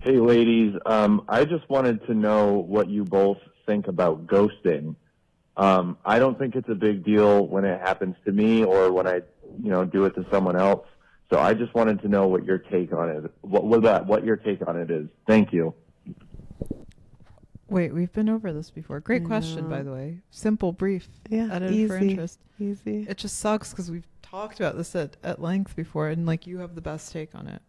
Hey, ladies. I just wanted to know what you both think about ghosting. I don't think it's a big deal when it happens to me or when I, do it to someone else. So I just wanted to know what your take on it. What your take on it is. Thank you. Wait, we've been over this before. Great question, by the way. Simple, brief. Yeah, edited for easy, interest. easy. It just sucks because we've talked about this at length before, and like you have the best take on it.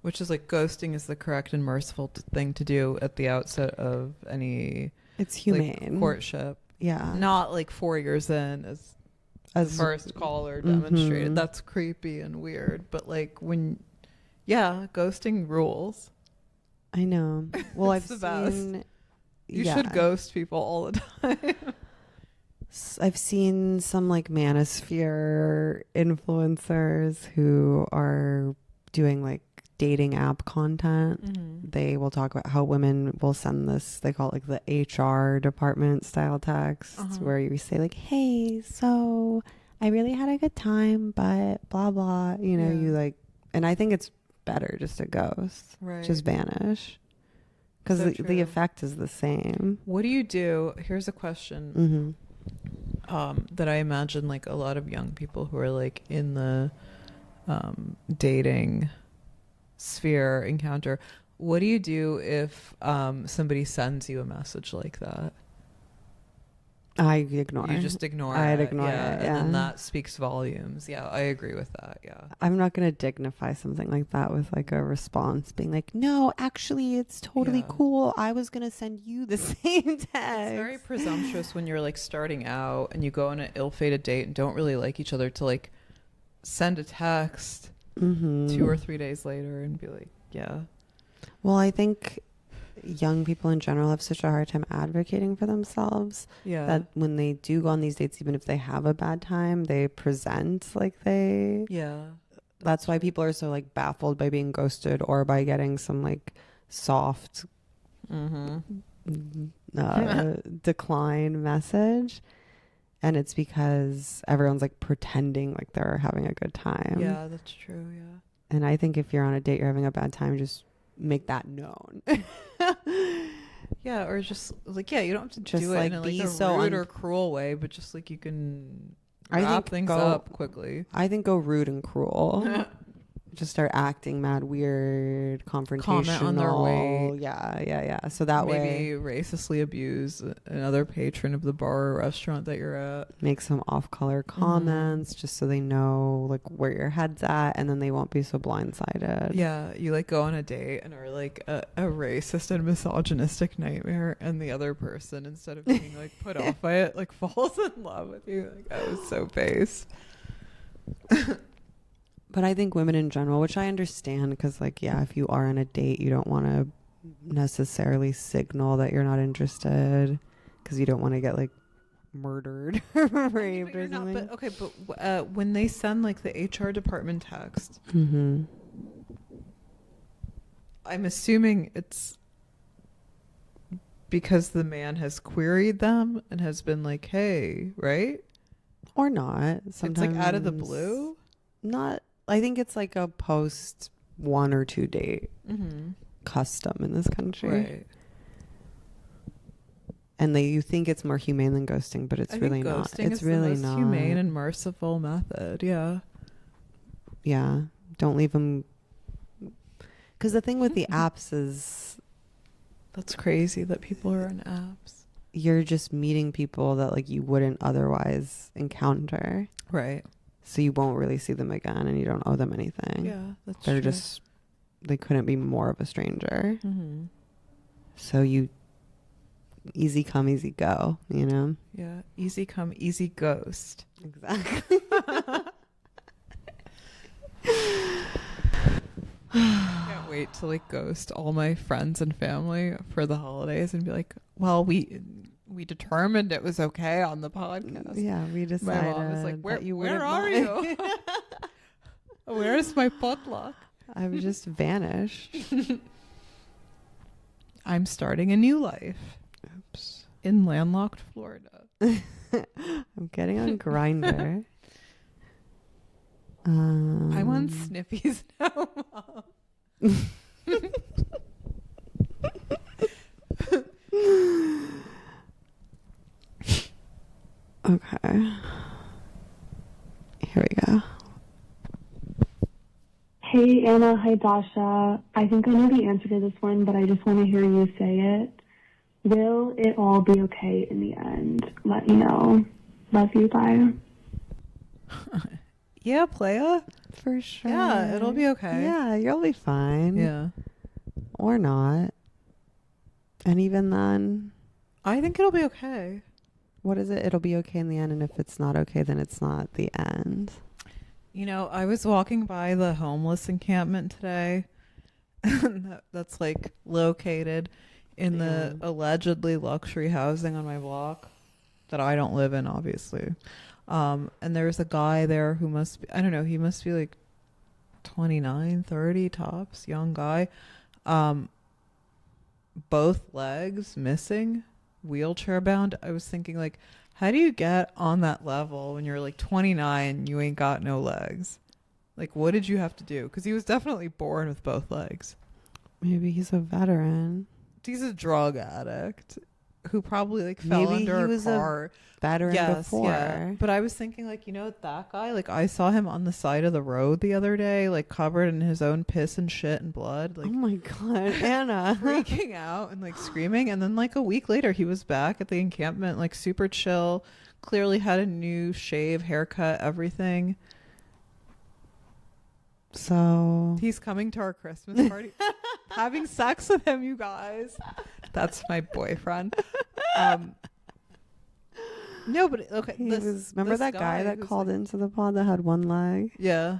Which is like ghosting is the correct and merciful thing to do at the outset of any. It's humane like, courtship. Yeah, not like 4 years in as the first caller demonstrated. That's creepy and weird. But like ghosting rules. I know. Well, I've the best. seen. You should ghost people all the time. I've seen some like manosphere influencers who are doing like dating app content. They will talk about how women will send this, they call it like the HR department style text, where you say like, hey, so I really had a good time, but blah blah, you like, and I think it's better just to ghost, just vanish, because the effect is the same. What do you do? Here's a question that I imagine like a lot of young people who are like in the dating sphere encounter. What do you do if somebody sends you a message like that? I ignore. You just ignore I'd it. ignore it. Yeah. And that speaks volumes. Yeah, I agree with that. Yeah. I'm not going to dignify something like that with like a response being like, no, actually, it's totally cool. I was going to send you the same text. It's very presumptuous when you're like starting out and you go on an ill-fated date and don't really like each other to like send a text 2 or 3 days later and be like, yeah. Well, I think young people in general have such a hard time advocating for themselves that when they do go on these dates, even if they have a bad time, they present like they that's why people are so like baffled by being ghosted or by getting some like soft decline message, and it's because everyone's like pretending like they're having a good time. Yeah, that's true. Yeah. And I think if you're on a date, you're having a bad time, just make that known. Yeah, or just like you don't have to just do it like in be like a so rude or cruel way, but just like you can wrap think things up quickly. I think go rude and cruel. Just start acting mad, weird, confrontational. Comment on their weight. Yeah. So that maybe way, racistly abuse another patron of the bar or restaurant that you're at. Make some off-color comments just so they know like where your head's at, and then they won't be so blindsided. Yeah, you like go on a date and are like a racist and misogynistic nightmare, and the other person, instead of being like put off by it, like falls in love with you. Like, I was so base. But I think women in general, which I understand, because like, if you are on a date, you don't want to necessarily signal that you're not interested, because you don't want to get like murdered or raped or something. But when they send like the HR department text, I'm assuming it's because the man has queried them and has been like, hey, right? Or not. Sometimes it's like out of the blue. not. I think it's like a post 1 or 2 date custom in this country. Right. And you think it's more humane than ghosting, but it's I really think not. ghosting It's is really the most not. humane and merciful method. Yeah. Yeah. Don't leave them. Because the thing with the apps is, That's crazy that people are on apps. you're just meeting people that like you wouldn't otherwise encounter. Right. So you won't really see them again, and you don't owe them anything. Yeah, that's They're true. just, they couldn't be more of a stranger. Mhm. So you easy come, easy go, you know? Yeah. Easy come, easy ghost. Exactly. Can't wait to like ghost all my friends and family for the holidays and be like, well, we determined it was okay on the podcast. Yeah, we decided My mom is like, that you where wouldn't are mind." you? Where's my potluck? I've just vanished. I'm starting a new life. Oops. In landlocked Florida. I'm getting on Grindr. I'm on Sniffies now, Mom. Okay. Here we go. Hey Anna, hi Dasha. I think I know the answer to this one, but I just want to hear you say it. Will it all be okay in the end? Let me know. Love you, bye. Yeah, playa. For sure. Yeah, it'll be okay. Yeah, you'll be fine. Yeah. Or not. And even then, I think it'll be okay. what is it? It'll be okay in the end, and if it's not okay, then it's not the end. You know, I was walking by the homeless encampment today. That's like located in the allegedly luxury housing on my block that I don't live in, obviously. And there's a guy there who must be, I don't know, he must be like 29, 30 tops, young guy. Both legs missing, wheelchair bound. I was thinking, like, how do you get on that level when you're like 29, you ain't got no legs? Like, what did you have to do? Because he was definitely born with both legs. Maybe he's a veteran. He's a drug addict who probably like fell Maybe under he a was car. a veteran before. Yeah. But I was thinking, like, you know, that guy, like, I saw him on the side of the road the other day, like, covered in his own piss and shit and blood. Like, Oh my God, Anna. freaking out and like screaming. And then like a week later, he was back at the encampment, like super chill, clearly had a new shave, haircut, everything. So He's coming to our Christmas party. Having sex with him, you guys. That's my boyfriend. No, but okay. remember that guy that called into the pod that had one leg? Yeah.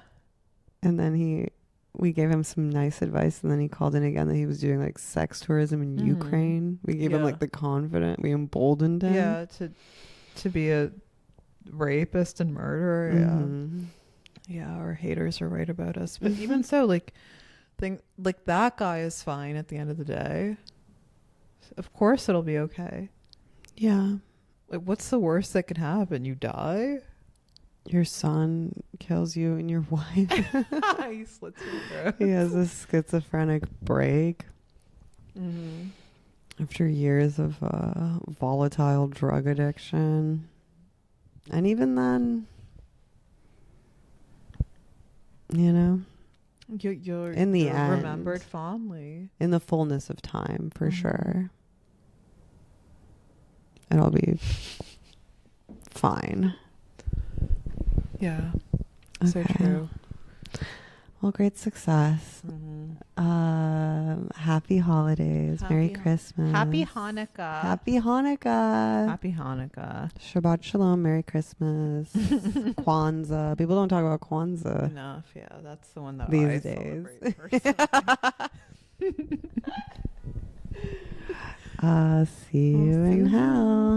And then we gave him some nice advice, and then he called in again that he was doing like sex tourism in Ukraine. We gave him Yeah. like the confident, we emboldened him. Yeah, to be a rapist and murderer. Mhm. Yeah, our haters are right about us. But even so, like that guy is fine at the end of the day. Of course it'll be okay. Yeah. Like, what's the worst that could happen? You die? Your son kills you and your wife. He slits your throat. He has a schizophrenic break. Mhm. After years of volatile drug addiction. And even then, you know, You're in the you're end, remembered fondly. in the fullness of time, for sure, it'll be fine. Yeah. So Okay. true. Well, great success. Happy holidays. Merry Christmas. Happy Hanukkah. Happy Hanukkah. Happy Hanukkah. Shabbat Shalom. Merry Christmas. Kwanzaa. People don't talk about Kwanzaa Enough. Yeah, that's the one that these I days. celebrate personally. See you in hell.